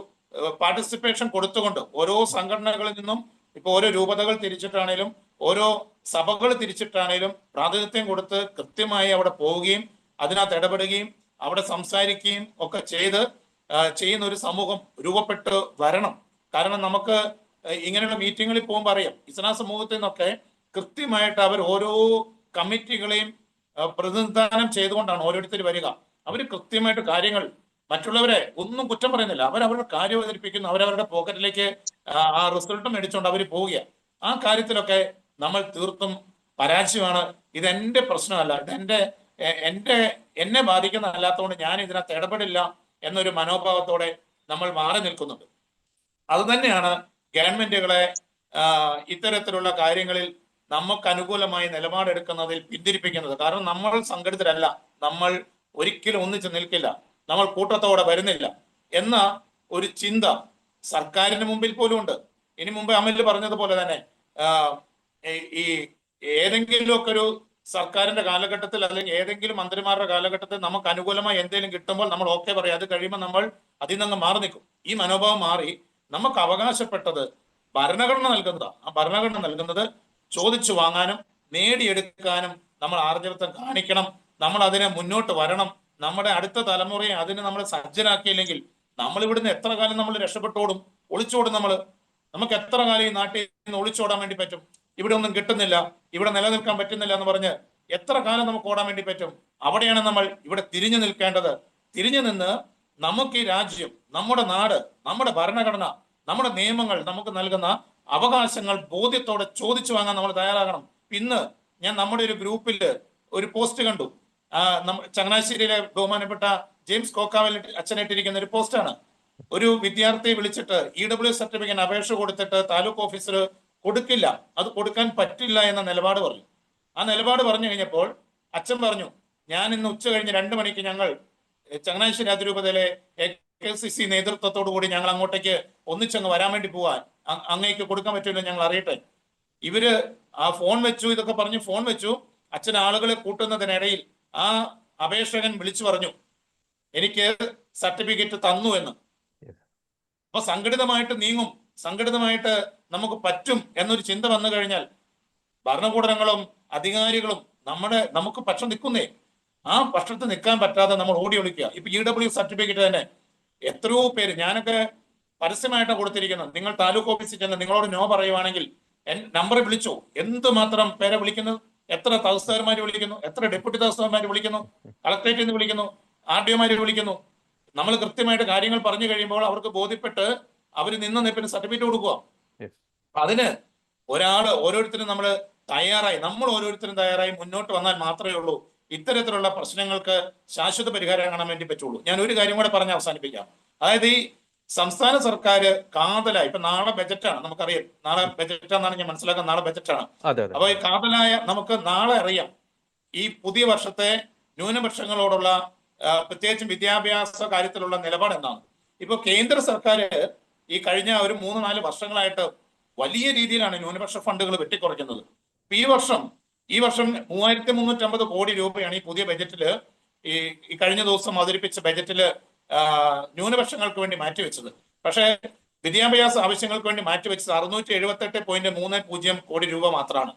പാർട്ടിസിപ്പേഷൻ കൊടുത്തുകൊണ്ട് ഓരോ സംഘടനകളിൽ നിന്നും, ഇപ്പൊ ഓരോ രൂപതകൾ തിരിച്ചിട്ടാണേലും ഓരോ സഭകൾ തിരിച്ചിട്ടാണേലും പ്രാതിനിധ്യം കൊടുത്ത് കൃത്യമായി അവിടെ പോവുകയും അതിനകത്ത് ഇടപെടുകയും അവിടെ സംസാരിക്കുകയും ഒക്കെ ചെയ്യുന്ന ഒരു സമൂഹം രൂപപ്പെട്ട് വരണം. കാരണം നമുക്ക് ഇങ്ങനെയുള്ള മീറ്റിങ്ങുകളിൽ പോകുമ്പോൾ അറിയാം, ഇസ്ലാം സമൂഹത്തിൽ നിന്നൊക്കെ കൃത്യമായിട്ട് അവർ ഓരോ കമ്മിറ്റികളെയും പ്രതിനിധാനം ചെയ്തുകൊണ്ടാണ് ഓരോരുത്തർ വരിക. അവർ കൃത്യമായിട്ട് കാര്യങ്ങൾ, മറ്റുള്ളവരെ ഒന്നും കുറ്റം പറയുന്നില്ല, അവരവരുടെ കാര്യം അവതരിപ്പിക്കുന്നു, അവരവരുടെ പോക്കറ്റിലേക്ക് ആ റിസൾട്ട് മേടിച്ചുകൊണ്ട് അവർ പോവുക. ആ കാര്യത്തിലൊക്കെ നമ്മൾ തീർത്തും പരാജയമാണ്. ഇതെന്റെ പ്രശ്നമല്ല, എന്നെ ബാധിക്കുന്നതല്ലാത്തതുകൊണ്ട് ഞാൻ ഇതിനകത്ത് ഇടപെടില്ല എന്നൊരു മനോഭാവത്തോടെ നമ്മൾ മാറി നിൽക്കുന്നുണ്ട്. അത് തന്നെയാണ് ഗവൺമെന്റുകളെ ഇത്തരത്തിലുള്ള കാര്യങ്ങളിൽ നമുക്ക് അനുകൂലമായി നിലപാടെടുക്കുന്നതിൽ പിന്തിരിപ്പിക്കുന്നത്. കാരണം നമ്മൾ സംഘടിതരല്ല, നമ്മൾ ഒരിക്കലും ഒന്നിച്ചു നിൽക്കില്ല, നമ്മൾ കൂട്ടത്തോടെ വരുന്നില്ല എന്ന ഒരു ചിന്ത സർക്കാരിന് മുമ്പിൽ പോലും ഉണ്ട്. ഇനി മുമ്പ് അമല് പറഞ്ഞതുപോലെ തന്നെ ഈ ഏതെങ്കിലുമൊക്കെ ഒരു സർക്കാരിന്റെ കാലഘട്ടത്തിൽ അല്ലെങ്കിൽ ഏതെങ്കിലും മന്ത്രിമാരുടെ കാലഘട്ടത്തിൽ നമുക്ക് അനുകൂലമായി എന്തെങ്കിലും കിട്ടുമ്പോൾ നമ്മൾ ഓക്കെ പറയും, അത് കഴിയുമ്പോൾ നമ്മൾ അതിൽ നിന്ന് മാറി നിൽക്കും. ഈ മനോഭാവം മാറി നമുക്ക് അവകാശപ്പെട്ടത് ഭരണഘടന നൽകുന്നതാണ്. ആ ഭരണഘടന നൽകുന്നത് ചോദിച്ചു വാങ്ങാനും നേടിയെടുക്കാനും നമ്മൾ ആർജവത്വം കാണിക്കണം. നമ്മൾ അതിനെ മുന്നോട്ട് വരണം. നമ്മുടെ അടുത്ത തലമുറയെ അതിന് നമ്മൾ സജ്ജനാക്കിയില്ലെങ്കിൽ നമ്മൾ ഇവിടുന്ന് എത്ര കാലം നമ്മൾ രക്ഷപ്പെട്ടോടും, ഒളിച്ചോടും. നമുക്ക് എത്ര കാലം ഈ നാട്ടിൽ നിന്ന് ഒളിച്ചോടാൻ വേണ്ടി പറ്റും? ഇവിടെ ഒന്നും കിട്ടുന്നില്ല, ഇവിടെ നിലനിൽക്കാൻ പറ്റുന്നില്ല എന്ന് പറഞ്ഞ് എത്ര കാലം നമുക്ക് ഓടാൻ വേണ്ടി പറ്റും? അവിടെയാണ് നമ്മൾ ഇവിടെ തിരിഞ്ഞു നിൽക്കേണ്ടത്. തിരിഞ്ഞു നിന്ന് നമുക്ക് ഈ രാജ്യം, നമ്മുടെ നാട്, നമ്മുടെ ഭരണഘടന, നമ്മുടെ നിയമങ്ങൾ നമുക്ക് നൽകുന്ന അവകാശങ്ങൾ ബോധ്യത്തോടെ ചോദിച്ചു വാങ്ങാൻ നമ്മൾ തയ്യാറാകണം. ഇന്ന് ഞാൻ നമ്മുടെ ഒരു ഗ്രൂപ്പിൽ ഒരു പോസ്റ്റ് കണ്ടു. ചങ്ങനാശ്ശേരിയിലെ ബഹുമാനപ്പെട്ട ജെയിംസ് കോക്കാവൽ അച്ഛനിട്ടിരിക്കുന്ന ഒരു പോസ്റ്റാണ്. ഒരു വിദ്യാർത്ഥിയെ വിളിച്ചിട്ട് EW സർട്ടിഫിക്കറ്റ് അപേക്ഷ കൊടുത്തിട്ട് താലൂക്ക് ഓഫീസർ കൊടുക്കില്ല, അത് കൊടുക്കാൻ പറ്റില്ല എന്ന നിലപാട് പറഞ്ഞു. ആ നിലപാട് പറഞ്ഞു കഴിഞ്ഞപ്പോൾ അച്ഛൻ പറഞ്ഞു, ഞാൻ ഇന്ന് ഉച്ച കഴിഞ്ഞ് 2 മണിക്ക് ഞങ്ങൾ ചങ്ങനാശ്ശേരി അതിരൂപതയിലെ AKCC നേതൃത്വത്തോടു കൂടി ഞങ്ങൾ അങ്ങോട്ടേക്ക് ഒന്നിച്ചങ്ങ് വരാൻ വേണ്ടി പോവാൻ, അങ്ങേക്ക് കൊടുക്കാൻ പറ്റില്ല, ഞങ്ങൾ അറിയട്ടെ. ഇവര് ആ ഫോൺ വെച്ചു, ഇതൊക്കെ പറഞ്ഞു ഫോൺ വെച്ചു. അച്ഛൻ ആളുകളെ കൂട്ടുന്നതിനിടയിൽ ആ അപേക്ഷകൻ വിളിച്ചു പറഞ്ഞു, എനിക്ക് സർട്ടിഫിക്കറ്റ് തന്നു എന്ന്. അപ്പൊ സംഘടിതമായിട്ട് നീങ്ങും സംഘടിതമായിട്ട് നമുക്ക് പറ്റും എന്നൊരു ചിന്ത വന്നു കഴിഞ്ഞാൽ ഭരണകൂടങ്ങളും അധികാരികളും നമുക്ക് പക്ഷം നിൽക്കുന്നേ. ആ പക്ഷത്ത് നിൽക്കാൻ പറ്റാതെ നമ്മൾ ഓടി ഒളിക്കുക. ഇപ്പൊ EW സർട്ടിഫിക്കറ്റ് തന്നെ എത്രയോ പേര്, ഞാനൊക്കെ പരസ്യമായിട്ടാണ് കൊടുത്തിരിക്കുന്നത്. നിങ്ങൾ താലൂക്ക് ഓഫീസിൽ ചെന്ന് നിങ്ങളോട് നോ പറയുവാണെങ്കിൽ നമ്പർ വിളിച്ചോ. എന്തുമാത്രം പേരെ വിളിക്കുന്നു, എത്ര തഹസിൽദാർമാര് വിളിക്കുന്നു, എത്ര ഡെപ്യൂട്ടി തഹസിൽദാർമാര് വിളിക്കുന്നു, കളക്ടറേറ്റിൽ നിന്ന് വിളിക്കുന്നു, RDOമാര് വിളിക്കുന്നു. നമ്മൾ കൃത്യമായിട്ട് കാര്യങ്ങൾ പറഞ്ഞു കഴിയുമ്പോൾ അവർക്ക് ബോധ്യപ്പെട്ട് അവർ നിന്ന് നിപ്പിന് സർട്ടിഫിക്കറ്റ് കൊടുക്കുക. അതിന് ഓരോരുത്തരും നമ്മൾ ഓരോരുത്തരും തയ്യാറായി മുന്നോട്ട് വന്നാൽ മാത്രമേ ഉള്ളൂ ഇത്തരത്തിലുള്ള പ്രശ്നങ്ങൾക്ക് ശാശ്വത പരിഹാരം കാണാൻ വേണ്ടി പറ്റുള്ളൂ. ഞാൻ ഒരു കാര്യം കൂടെ പറഞ്ഞ് അവസാനിപ്പിക്കാം. അതായത് ഈ സംസ്ഥാന സർക്കാർ കാതലായി, ഇപ്പൊ നാളെ ബജറ്റാണ്, നമുക്കറിയാം നാളെ ബജറ്റാണെന്നാണ് ഞാൻ മനസ്സിലാക്കുന്നത്. നാളെ ബജറ്റാണ്. അപ്പൊ ഈ കാതലായ നമുക്ക് നാളെ അറിയാം ഈ പുതിയ വർഷത്തെ ന്യൂനപക്ഷങ്ങളോടുള്ള പ്രത്യേകിച്ചും വിദ്യാഭ്യാസ കാര്യത്തിലുള്ള നിലപാട് എന്താണ്. ഇപ്പൊ കേന്ദ്ര സർക്കാർ ഈ കഴിഞ്ഞ ഒരു 3-4 വർഷങ്ങളായിട്ട് വലിയ രീതിയിലാണ് ന്യൂനപക്ഷ ഫണ്ടുകൾ വെട്ടിക്കുറയ്ക്കുന്നത്. ഈ വർഷം 3350 കോടി രൂപയാണ് ഈ പുതിയ ബജറ്റില്, ഈ കഴിഞ്ഞ ദിവസം അവതരിപ്പിച്ച ബജറ്റില് ന്യൂനപക്ഷങ്ങൾക്ക് വേണ്ടി മാറ്റിവെച്ചത്. പക്ഷേ വിദ്യാഭ്യാസ ആവശ്യങ്ങൾക്ക് വേണ്ടി മാറ്റിവെച്ചത് 678.30 കോടി രൂപ മാത്രമാണ്.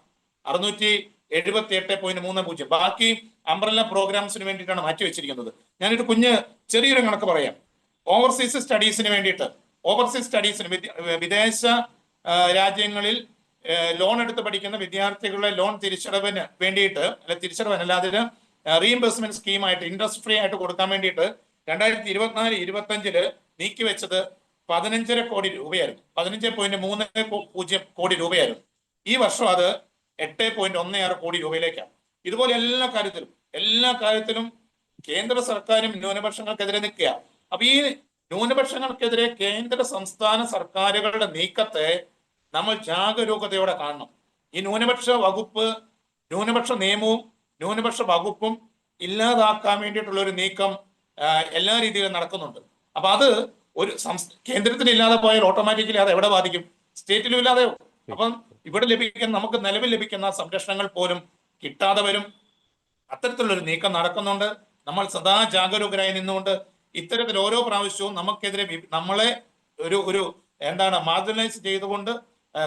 678.30. ബാക്കി അംബ്രല്ല പ്രോഗ്രാംസിന് വേണ്ടിയിട്ടാണ് മാറ്റിവെച്ചിരിക്കുന്നത്. ഞാനൊരു ചെറിയൊരു കണക്ക് പറയാം. ഓവർസീസ് സ്റ്റഡീസിന് വിദേശ രാജ്യങ്ങളിൽ ലോൺ എടുത്ത് പഠിക്കുന്ന വിദ്യാർത്ഥികളുടെ ലോൺ തിരിച്ചടവിന് വേണ്ടിയിട്ട്, അതിന് റീഇംബേഴ്സ്മെന്റ് സ്കീമായിട്ട് ഇൻട്രസ്റ്റ് ഫ്രീ ആയിട്ട് കൊടുക്കാൻ വേണ്ടിയിട്ട് 2024-25 നീക്കിവെച്ചത് 15.5 കോടി രൂപയായിരുന്നു. 15.30 കോടി രൂപയായിരുന്നു. ഈ വർഷം അത് 8.16 കോടി രൂപയിലേക്കാണ്. ഇതുപോലെ എല്ലാ കാര്യത്തിലും കേന്ദ്ര സർക്കാരും ന്യൂനപക്ഷങ്ങൾക്കെതിരെ നിൽക്കുക. അപ്പൊ ഈ ന്യൂനപക്ഷങ്ങൾക്കെതിരെ കേന്ദ്ര സംസ്ഥാന സർക്കാരുകളുടെ നീക്കത്തെ നമ്മൾ ജാഗരൂകതയോടെ കാണണം. ഈ ന്യൂനപക്ഷ നിയമവും ന്യൂനപക്ഷ വകുപ്പും ഇല്ലാതാക്കാൻ വേണ്ടിയിട്ടുള്ള ഒരു നീക്കം എല്ലാ രീതിയിലും നടക്കുന്നുണ്ട്. അപ്പൊ അത് ഒരു കേന്ദ്രത്തിൽ ഇല്ലാതെ പോയാൽ ഓട്ടോമാറ്റിക്കലി അത് എവിടെ ബാധിക്കും? സ്റ്റേറ്റിലും ഇല്ലാതെയോ. അപ്പം ഇവിടെ നമുക്ക് നിലവിൽ ലഭിക്കുന്ന സംരക്ഷണങ്ങൾ പോലും കിട്ടാതെ വരും. അത്തരത്തിലുള്ളൊരു നീക്കം നടക്കുന്നുണ്ട്. നമ്മൾ സദാ ജാഗരൂകരായി നിന്നുകൊണ്ട് ഇത്തരത്തിൽ ഓരോ പ്രാവശ്യവും നമുക്കെതിരെ നമ്മളെ ഒരു മാർജിനലൈസ് ചെയ്തുകൊണ്ട്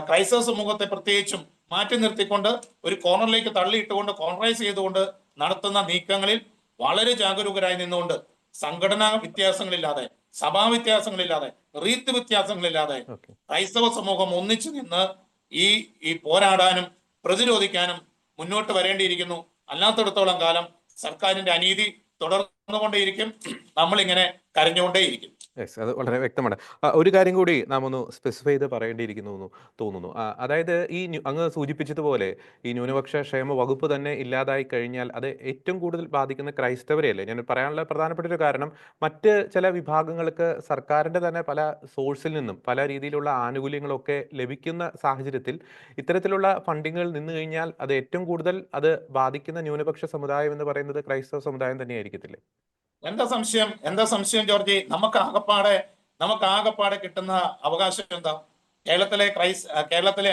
ക്രൈസ്തവ സമൂഹത്തെ പ്രത്യേകിച്ചും മാറ്റി നിർത്തിക്കൊണ്ട് ഒരു കോർണറിലേക്ക് തള്ളിയിട്ടുകൊണ്ട് കോൺട്രൈസ് ചെയ്തുകൊണ്ട് നടത്തുന്ന നീക്കങ്ങളിൽ വളരെ ജാഗരൂകരായി നിന്നുകൊണ്ട് സംഘടനാ വ്യത്യാസങ്ങളില്ലാതെ, സഭാ വ്യത്യാസങ്ങളില്ലാതെ, റീത്ത് വ്യത്യാസങ്ങളില്ലാതെ ക്രൈസ്തവ സമൂഹം ഒന്നിച്ചു നിന്ന് ഈ പോരാടാനും പ്രതിരോധിക്കാനും മുന്നോട്ട് വരേണ്ടിയിരിക്കുന്നു. അല്ലാത്തിടത്തോളം കാലം സർക്കാരിന്റെ അനീതി തുടർന്നുകൊണ്ടേയിരിക്കും. നമ്മളിങ്ങനെ കരഞ്ഞുകൊണ്ടേയിരിക്കും. അത് വളരെ വ്യക്തമാണ്. ഒരു കാര്യം കൂടി നാം ഒന്ന് സ്പെസിഫൈ ചെയ്ത് പറയേണ്ടിയിരിക്കുന്നു എന്ന് തോന്നുന്നു. അതായത് അങ്ങ് സൂചിപ്പിച്ചതുപോലെ ഈ ന്യൂനപക്ഷ ക്ഷേമ വകുപ്പ് തന്നെ ഇല്ലാതായി കഴിഞ്ഞാൽ അത് ഏറ്റവും കൂടുതൽ ബാധിക്കുന്ന ക്രൈസ്തവരെയല്ലേ? ഞാൻ പറയാനുള്ള പ്രധാനപ്പെട്ട ഒരു കാരണം, മറ്റ് ചില വിഭാഗങ്ങൾക്ക് സർക്കാരിന്റെ തന്നെ പല സോഴ്സിൽ നിന്നും പല രീതിയിലുള്ള ആനുകൂല്യങ്ങളൊക്കെ ലഭിക്കുന്ന സാഹചര്യത്തിൽ ഇത്തരത്തിലുള്ള ഫണ്ടിങ്ങുകൾ നിന്ന് കഴിഞ്ഞാൽ അത് ഏറ്റവും കൂടുതൽ അത് ബാധിക്കുന്ന ന്യൂനപക്ഷ സമുദായം എന്ന് പറയുന്നത് ക്രൈസ്തവ സമുദായം തന്നെയായിരിക്കത്തില്ലേ? എന്താ സംശയം ജോർജി? നമുക്ക് ആകപ്പാടെ കിട്ടുന്ന അവകാശം എന്താ? കേരളത്തിലെ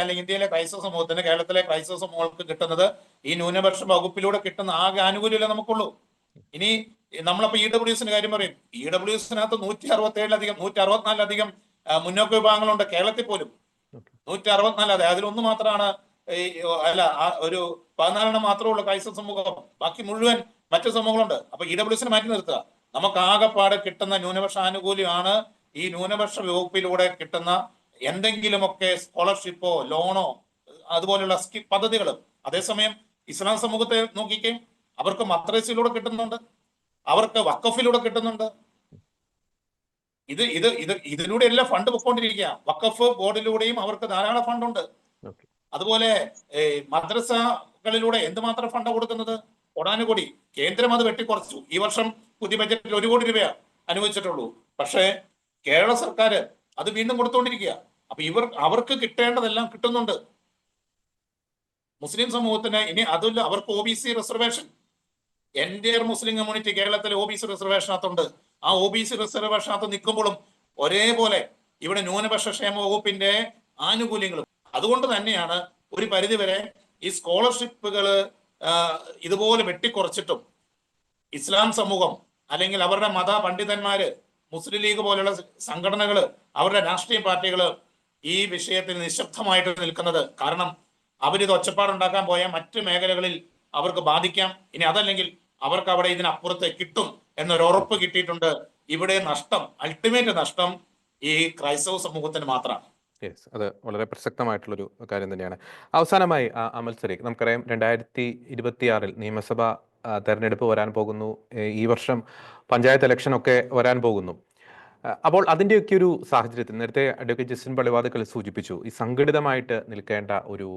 അല്ലെങ്കിൽ ഇന്ത്യയിലെ ക്രൈസ്തവ സമൂഹത്തിന്, കേരളത്തിലെ ക്രൈസ്തവ സമൂഹങ്ങൾക്ക് കിട്ടുന്നത് ഈ ന്യൂനപക്ഷ വകുപ്പിലൂടെ കിട്ടുന്ന ആകെ ആനുകൂല്യമല്ലേ നമുക്കുള്ളൂ. ഇനി നമ്മളപ്പോ EWSന്റെ കാര്യം പറയും. EWSനകത്ത് 164-164 മുന്നോക്ക വിഭാഗങ്ങളുണ്ട് കേരളത്തിൽ പോലും. 164. അതിലൊന്ന് മാത്രമാണ് ഒരു 14 മാത്രമേ ഉള്ളൂ ക്രൈസ്തവ സമൂഹം. ബാക്കി മുഴുവൻ മറ്റു സമൂഹങ്ങളുണ്ട്. അപ്പൊ EWSനെ മാറ്റി നിർത്തുക. നമുക്ക് ആകെപ്പാടെ കിട്ടുന്ന ന്യൂനപക്ഷ ആനുകൂല്യമാണ് ഈ ന്യൂനപക്ഷ വകുപ്പിലൂടെ കിട്ടുന്ന എന്തെങ്കിലുമൊക്കെ സ്കോളർഷിപ്പോ ലോണോ അതുപോലുള്ള പദ്ധതികളും. അതേസമയം ഇസ്ലാം സമൂഹത്തെ നോക്കിക്കേ, അവർക്ക് മദ്രസയിലൂടെ കിട്ടുന്നുണ്ട്, അവർക്ക് വഖഫിലൂടെ കിട്ടുന്നുണ്ട്. ഇതിലൂടെ എല്ലാം ഫണ്ട് പൊക്കോണ്ടിരിക്കുക. വഖഫ് ബോർഡിലൂടെയും അവർക്ക് ധാരാളം ഫണ്ടുണ്ട്. അതുപോലെ മദ്രസകളിലൂടെ എന്തുമാത്രം ഫണ്ട് കൊടുക്കുന്നത്? കോടാനുകോടി. കേന്ദ്രം അത് വെട്ടിക്കുറച്ചു. ഈ വർഷം പുതിയ ബജറ്റിൽ 1 കോടി രൂപ അനുവദിച്ചിട്ടുള്ളൂ. പക്ഷേ കേരള സർക്കാർ അത് വീണ്ടും കൊടുത്തുകൊണ്ടിരിക്കുക. അപ്പൊ അവർക്ക് കിട്ടേണ്ടതെല്ലാം കിട്ടുന്നുണ്ട്. മുസ്ലിം സമൂഹത്തിന് ഇനി അതുമില്ല, അവർക്ക് OBC reservation, entire Muslim community കേരളത്തിലെ OBC റിസർവേഷനകത്തുണ്ട്. ആ OBC റിസർവേഷനകത്ത് നിൽക്കുമ്പോഴും ഒരേപോലെ ഇവിടെ ന്യൂനപക്ഷ ക്ഷേമ വകുപ്പിന്റെ ആനുകൂല്യങ്ങളും. അതുകൊണ്ട് തന്നെയാണ് ഒരു പരിധിവരെ ഈ സ്കോളർഷിപ്പുകൾ ഇതുപോലെ വെട്ടിക്കുറച്ചിട്ടും ഇസ്ലാം സമൂഹം അല്ലെങ്കിൽ അവരുടെ മത പണ്ഡിതന്മാര്, മുസ്ലിം ലീഗ് പോലുള്ള സംഘടനകള്, അവരുടെ രാഷ്ട്രീയ പാർട്ടികള് ഈ വിഷയത്തിൽ നിശബ്ദമായിട്ട് നിൽക്കുന്നത്. കാരണം അവരിത് ഒച്ചപ്പാടുണ്ടാക്കാൻ പോയാൽ മറ്റു മേഖലകളിൽ അവർക്ക് ബാധിക്കാം. ഇനി അതല്ലെങ്കിൽ അവർക്ക് അവിടെ ഇതിനപ്പുറത്ത് കിട്ടും എന്നൊരു ഉറപ്പ് കിട്ടിയിട്ടുണ്ട്. ഇവിടെ നഷ്ടം, അൾട്ടിമേറ്റ് നഷ്ടം ഈ ക്രൈസ്തവ സമൂഹത്തിന് മാത്രമാണ്. യെസ്, അത് വളരെ പ്രസക്തമായിട്ടുള്ളൊരു കാര്യം തന്നെയാണ്. അവസാനമായി അമൽ സരീഖ്, നമുക്കറിയാം 2026 നിയമസഭ തെരഞ്ഞെടുപ്പ് വരാൻ പോകുന്നു. ഈ വർഷം പഞ്ചായത്ത് ഇലക്ഷൻ ഒക്കെ വരാൻ പോകുന്നു. അപ്പോൾ അതിൻ്റെയൊക്കെ ഒരു സാഹചര്യത്തിൽ നേരത്തെ അഡ്വക്കേറ്റ് ജസ്റ്റിൻ പള്ളിവാതുക്കൽ സൂചിപ്പിച്ചു ഈ സംഘടിതമായിട്ട് നിൽക്കേണ്ട ഒരു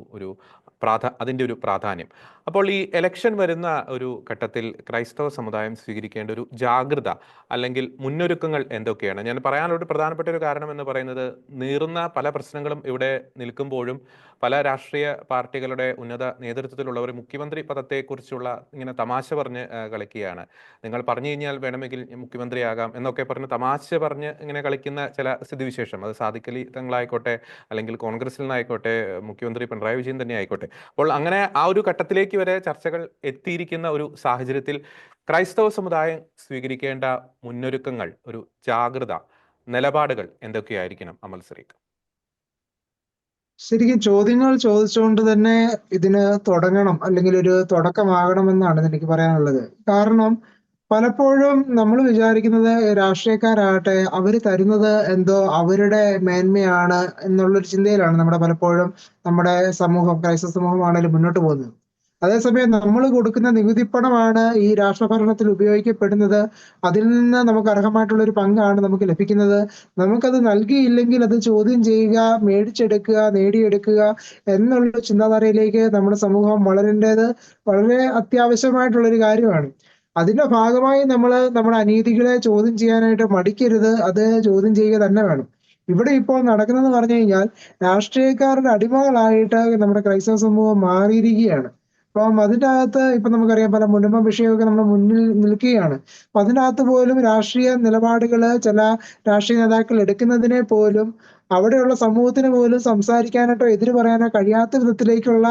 അതിൻ്റെ ഒരു പ്രാധാന്യം. അപ്പോൾ ഈ എലക്ഷൻ വരുന്ന ഒരു ഘട്ടത്തിൽ ക്രൈസ്തവ സമുദായം സ്വീകരിക്കേണ്ട ഒരു ജാഗ്രത അല്ലെങ്കിൽ മുന്നൊരുക്കങ്ങൾ എന്തൊക്കെയാണ്? ഞാൻ പറയാനുള്ള ഒരു പ്രധാനപ്പെട്ട ഒരു കാരണം എന്ന് പറയുന്നത്, നീറുന്ന പല പ്രശ്നങ്ങളും ഇവിടെ നിൽക്കുമ്പോഴും പല രാഷ്ട്രീയ പാർട്ടികളുടെ ഉന്നത നേതൃത്വത്തിലുള്ളവർ മുഖ്യമന്ത്രി പദത്തെക്കുറിച്ചുള്ള ഇങ്ങനെ തമാശ പറഞ്ഞ് കളിക്കുകയാണ്. നിങ്ങൾ പറഞ്ഞു കഴിഞ്ഞാൽ വേണമെങ്കിൽ മുഖ്യമന്ത്രിയാകാം എന്നൊക്കെ പറഞ്ഞ് തമാശ പറഞ്ഞ് ഇങ്ങനെ കളിക്കുന്ന ചില സ്ഥിതിവിശേഷം, അത് സാദിഖ് അലി തങ്ങളായിക്കോട്ടെ അല്ലെങ്കിൽ കോൺഗ്രസിൽ നിന്നായിക്കോട്ടെ മുഖ്യമന്ത്രി പിണറായി വിജയൻ തന്നെ ആയിക്കോട്ടെ. അപ്പോൾ അങ്ങനെ ആ ഒരു ഘട്ടത്തിലേക്ക് വരെ ചർച്ചകൾ എത്തിയിരിക്കുന്ന ഒരു സാഹചര്യത്തിൽ ക്രൈസ്തവ സമുദായം സ്വീകരിക്കേണ്ട മുന്നൊരുക്കങ്ങൾ, ഒരു ജാഗ്രത, നിലപാടുകൾ എന്തൊക്കെയായിരിക്കണം അമൽ സരീഖ്? ശരിക്കും ചോദ്യങ്ങൾ ചോദിച്ചുകൊണ്ട് തന്നെ ഇതിന് തുടങ്ങണം, അല്ലെങ്കിൽ ഒരു തുടക്കമാകണമെന്നാണ് എനിക്ക് പറയാനുള്ളത്. കാരണം പലപ്പോഴും നമ്മൾ വിചാരിക്കുന്നത് രാഷ്ട്രീയക്കാരാകട്ടെ അവര് തരുന്നത് എന്തോ അവരുടെ മേന്മയാണ് എന്നുള്ളൊരു ചിന്തയിലാണ് പലപ്പോഴും നമ്മുടെ സമൂഹം, ക്രൈസ്തവ സമൂഹമാണെങ്കിലും മുന്നോട്ട് പോകുന്നത്. അതേസമയം നമ്മൾ കൊടുക്കുന്ന നികുതിപ്പണമാണ് ഈ രാഷ്ട്രഭരണത്തിൽ ഉപയോഗിക്കപ്പെടുന്നത്. അതിൽ നിന്ന് നമുക്ക് അർഹമായിട്ടുള്ള ഒരു പങ്കാണ് നമുക്ക് ലഭിക്കുന്നത്. നമുക്കത് നൽകിയില്ലെങ്കിൽ അത് ചോദ്യം ചെയ്യുക, മേടിച്ചെടുക്കുക, നേടിയെടുക്കുക എന്നുള്ള ചിന്താധാരയിലേക്ക് നമ്മുടെ സമൂഹം വളരേണ്ടത് വളരെ അത്യാവശ്യമായിട്ടുള്ള ഒരു കാര്യമാണ്. അതിന്റെ ഭാഗമായി നമ്മുടെ അനീതികളെ ചോദ്യം ചെയ്യാനായിട്ട് മടിക്കരുത്, അത് ചോദ്യം ചെയ്യുക തന്നെ വേണം. ഇവിടെ ഇപ്പോൾ നടക്കുന്നതെന്ന് പറഞ്ഞു കഴിഞ്ഞാൽ രാഷ്ട്രീയക്കാരുടെ അടിമകളായിട്ട് നമ്മുടെ ക്രൈസ്തവ സമൂഹം മാറിയിരിക്കുകയാണ്. അപ്പം അതിൻ്റെ അകത്ത് ഇപ്പൊ നമുക്കറിയാം പല മുൻപ് വിഷയമൊക്കെ നമ്മുടെ മുന്നിൽ നിൽക്കുകയാണ്. അപ്പൊ അതിനകത്ത് പോലും രാഷ്ട്രീയ നിലപാടുകള് ചില രാഷ്ട്രീയ നേതാക്കൾ എടുക്കുന്നതിനെ പോലും അവിടെയുള്ള സമൂഹത്തിന് പോലും സംസാരിക്കാനായിട്ടോ എതിര് പറയാനോ കഴിയാത്ത വിധത്തിലേക്കുള്ള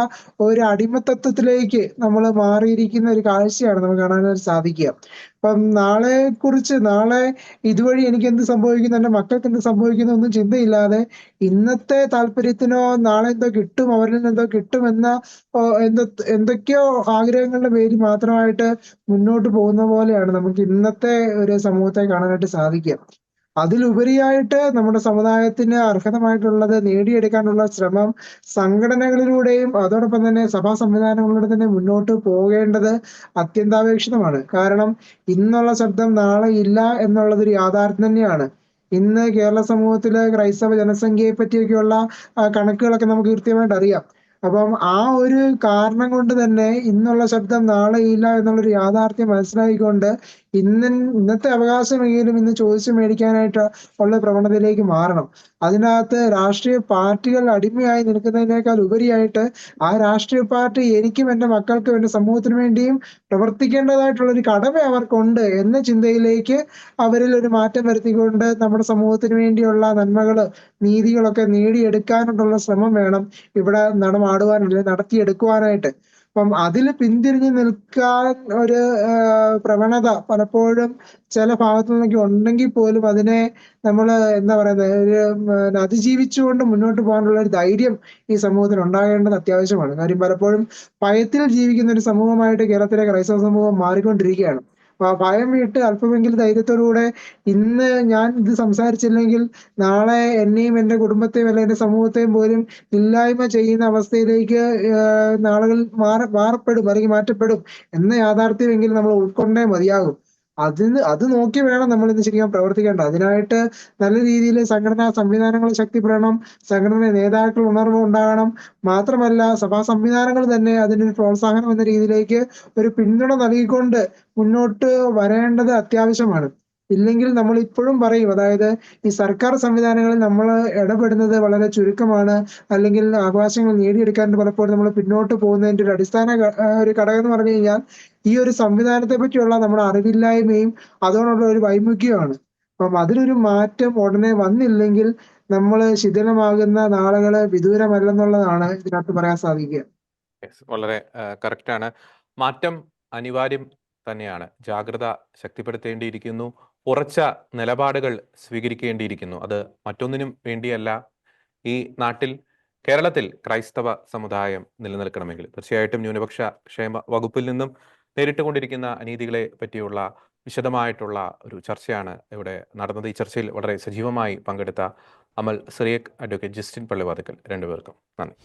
ഒരു അടിമത്തത്വത്തിലേക്ക് നമ്മൾ മാറിയിരിക്കുന്ന ഒരു കാഴ്ചയാണ് നമുക്ക് കാണാനായിട്ട് സാധിക്കുക. അപ്പം നാളെ ഇതുവഴി എനിക്ക് എന്ത് സംഭവിക്കുന്നു, എന്റെ മക്കൾക്ക് എന്ത് സംഭവിക്കുന്നു ഒന്നും ചിന്തയില്ലാതെ ഇന്നത്തെ താല്പര്യത്തിനോ നാളെ എന്തോ കിട്ടും, അവരിൽ നിന്ന് എന്തോ കിട്ടുമെന്ന എന്തൊക്കെയോ ആഗ്രഹങ്ങളുടെ പേരിൽ മാത്രമായിട്ട് മുന്നോട്ട് പോകുന്ന പോലെയാണ് നമുക്ക് ഇന്നത്തെ ഒരു സമൂഹത്തെ കാണാനായിട്ട് സാധിക്കുക. അതിലുപരിയായിട്ട് നമ്മുടെ സമുദായത്തിന് അർഹതമായിട്ടുള്ളത് നേടിയെടുക്കാനുള്ള ശ്രമം സംഘടനകളിലൂടെയും അതോടൊപ്പം തന്നെ സഭാ സംവിധാനങ്ങളിലൂടെ തന്നെ മുന്നോട്ട് പോകേണ്ടത് അത്യന്താപേക്ഷിതമാണ്. കാരണം ഇന്നുള്ള ശബ്ദം നാളെ ഇല്ല എന്നുള്ളതൊരു യാഥാർത്ഥ്യം തന്നെയാണ്. ഇന്ന് കേരള സമൂഹത്തിലെ ക്രൈസ്തവ ജനസംഖ്യയെ പറ്റിയൊക്കെയുള്ള കണക്കുകളൊക്കെ നമുക്ക് കൃത്യമായിട്ട് അറിയാം. അപ്പം ആ ഒരു കാരണം കൊണ്ട് തന്നെ ഇന്നുള്ള ശബ്ദം നാളെ ഇല്ല എന്നുള്ളൊരു യാഥാർത്ഥ്യം മനസ്സിലാക്കിക്കൊണ്ട് ഇന്നത്തെ അവകാശമെങ്കിലും ഇന്ന് ചോദിച്ചു മേടിക്കാനായിട്ട് ഉള്ള പ്രവണതയിലേക്ക് മാറണം. അതിനകത്ത് രാഷ്ട്രീയ പാർട്ടികൾ അടിമയായി നിൽക്കുന്നതിനേക്കാൾ ഉപരിയായിട്ട് ആ രാഷ്ട്രീയ പാർട്ടി എനിക്കും എന്റെ മക്കൾക്കും എന്റെ സമൂഹത്തിന് വേണ്ടിയും പ്രവർത്തിക്കേണ്ടതായിട്ടുള്ള ഒരു കടമ അവർക്കുണ്ട് എന്ന ചിന്തയിലേക്ക് അവരിൽ ഒരു മാറ്റം വരുത്തിക്കൊണ്ട് നമ്മുടെ സമൂഹത്തിന് വേണ്ടിയുള്ള നന്മകള്, നീതികളൊക്കെ നേടിയെടുക്കാനുള്ള ശ്രമം വേണം ഇവിടെ നടത്തിയെടുക്കുവാനായിട്ട്. അപ്പം അതിൽ പിന്തിരിഞ്ഞു നിൽക്കാൻ ഒരു പ്രവണത പലപ്പോഴും ചില ഭാഗത്തു നിന്നൊക്കെ ഉണ്ടെങ്കിൽ പോലും അതിനെ നമ്മൾ എന്താ പറയുന്നത് ഒരു അതിജീവിച്ചുകൊണ്ട് മുന്നോട്ട് പോകാനുള്ള ഒരു ധൈര്യം ഈ സമൂഹത്തിന് ഉണ്ടാകേണ്ടത് അത്യാവശ്യമാണ്. കാര്യം പലപ്പോഴും ഭയത്തിൽ ജീവിക്കുന്ന ഒരു സമൂഹമായിട്ട് കേരളത്തിലെ ക്രൈസ്തവ സമൂഹം മാറിക്കൊണ്ടിരിക്കുകയാണ്. അപ്പൊ ഭയം വിട്ട് അല്പമെങ്കിലും ധൈര്യത്തോടുകൂടെ ഇന്ന് ഞാൻ ഇത് സംസാരിച്ചില്ലെങ്കിൽ നാളെ എന്നെയും എന്റെ കുടുംബത്തെയും അല്ലെങ്കിൽ എന്റെ സമൂഹത്തെയും പോലും ഇല്ലായ്മ ചെയ്യുന്ന അവസ്ഥയിലേക്ക് നാളുകൾ മാറപ്പെടും അല്ലെങ്കിൽ മാറ്റപ്പെടും എന്ന യാഥാർത്ഥ്യമെങ്കിലും നമ്മൾ ഉൾക്കൊണ്ടേ മതിയാകും. അത് നോക്കി വേണം നമ്മൾ ഇന്ന് ശരിക്കും പ്രവർത്തിക്കേണ്ടത്. അതിനായിട്ട് നല്ല രീതിയിൽ സംഘടനാ സംവിധാനങ്ങൾ ശക്തിപ്പെടണം, സംഘടന നേതാക്കൾ ഉണർവ് ഉണ്ടാകണം. മാത്രമല്ല സഭാ സംവിധാനങ്ങൾ തന്നെ അതിനൊരു പ്രോത്സാഹനം എന്ന രീതിയിലേക്ക് ഒരു പിന്തുണ നൽകിക്കൊണ്ട് മുന്നോട്ട് വരേണ്ടത് അത്യാവശ്യമാണ്. ഇല്ലെങ്കിൽ നമ്മൾ ഇപ്പോഴും പറയും, അതായത് ഈ സർക്കാർ സംവിധാനങ്ങളിൽ നമ്മൾ ഇടപെടുന്നത് വളരെ ചുരുക്കമാണ്, അല്ലെങ്കിൽ അവകാശങ്ങൾ നേടിയെടുക്കാൻ പലപ്പോഴും നമ്മൾ പിന്നോട്ട് പോകുന്നതിന്റെ ഒരു അടിസ്ഥാന ഒരു ഘടകം എന്ന് പറഞ്ഞു കഴിഞ്ഞാൽ ഈ ഒരു സംവിധാനത്തെ പറ്റിയുള്ള നമ്മുടെ അറിവില്ലായ്മയും അതോടുള്ള ഒരു വൈമുഖ്യമാണ്. അപ്പം അതിലൊരു മാറ്റം ഉടനെ വന്നില്ലെങ്കിൽ നമ്മൾ ശിഥിലമാകുന്ന നാളുകള് വിദൂരമല്ലെന്നുള്ളതാണ് ഇതിനകത്ത് പറയാൻ സാധിക്കുക. വളരെ കറക്റ്റാണ്. മാറ്റം അനിവാര്യം തന്നെയാണ്. ജാഗ്രത ശക്തിപ്പെടുത്തേണ്ടിയിരിക്കുന്നു. ഉറച്ച നിലപാടുകൾ സ്വീകരിക്കേണ്ടിയിരിക്കുന്നു. അത് മറ്റൊന്നിനും വേണ്ടിയല്ല, ഈ നാട്ടിൽ കേരളത്തിൽ ക്രൈസ്തവ സമുദായം നിലനിൽക്കണമെങ്കിൽ തീർച്ചയായിട്ടും ന്യൂനപക്ഷ ക്ഷേമ വകുപ്പിൽ നിന്നും നേരിട്ടുകൊണ്ടിരിക്കുന്ന അനീതികളെ പറ്റിയുള്ള വിശദമായിട്ടുള്ള ഒരു ചർച്ചയാണ് ഇവിടെ നടന്നത്. ഈ ചർച്ചയിൽ വളരെ സജീവമായി പങ്കെടുത്ത അമൽ സിറിയക്, അഡ്വക്കേറ്റ് ജസ്റ്റിൻ പള്ളിവാതിക്കൽ, രണ്ടുപേർക്കും നന്ദി.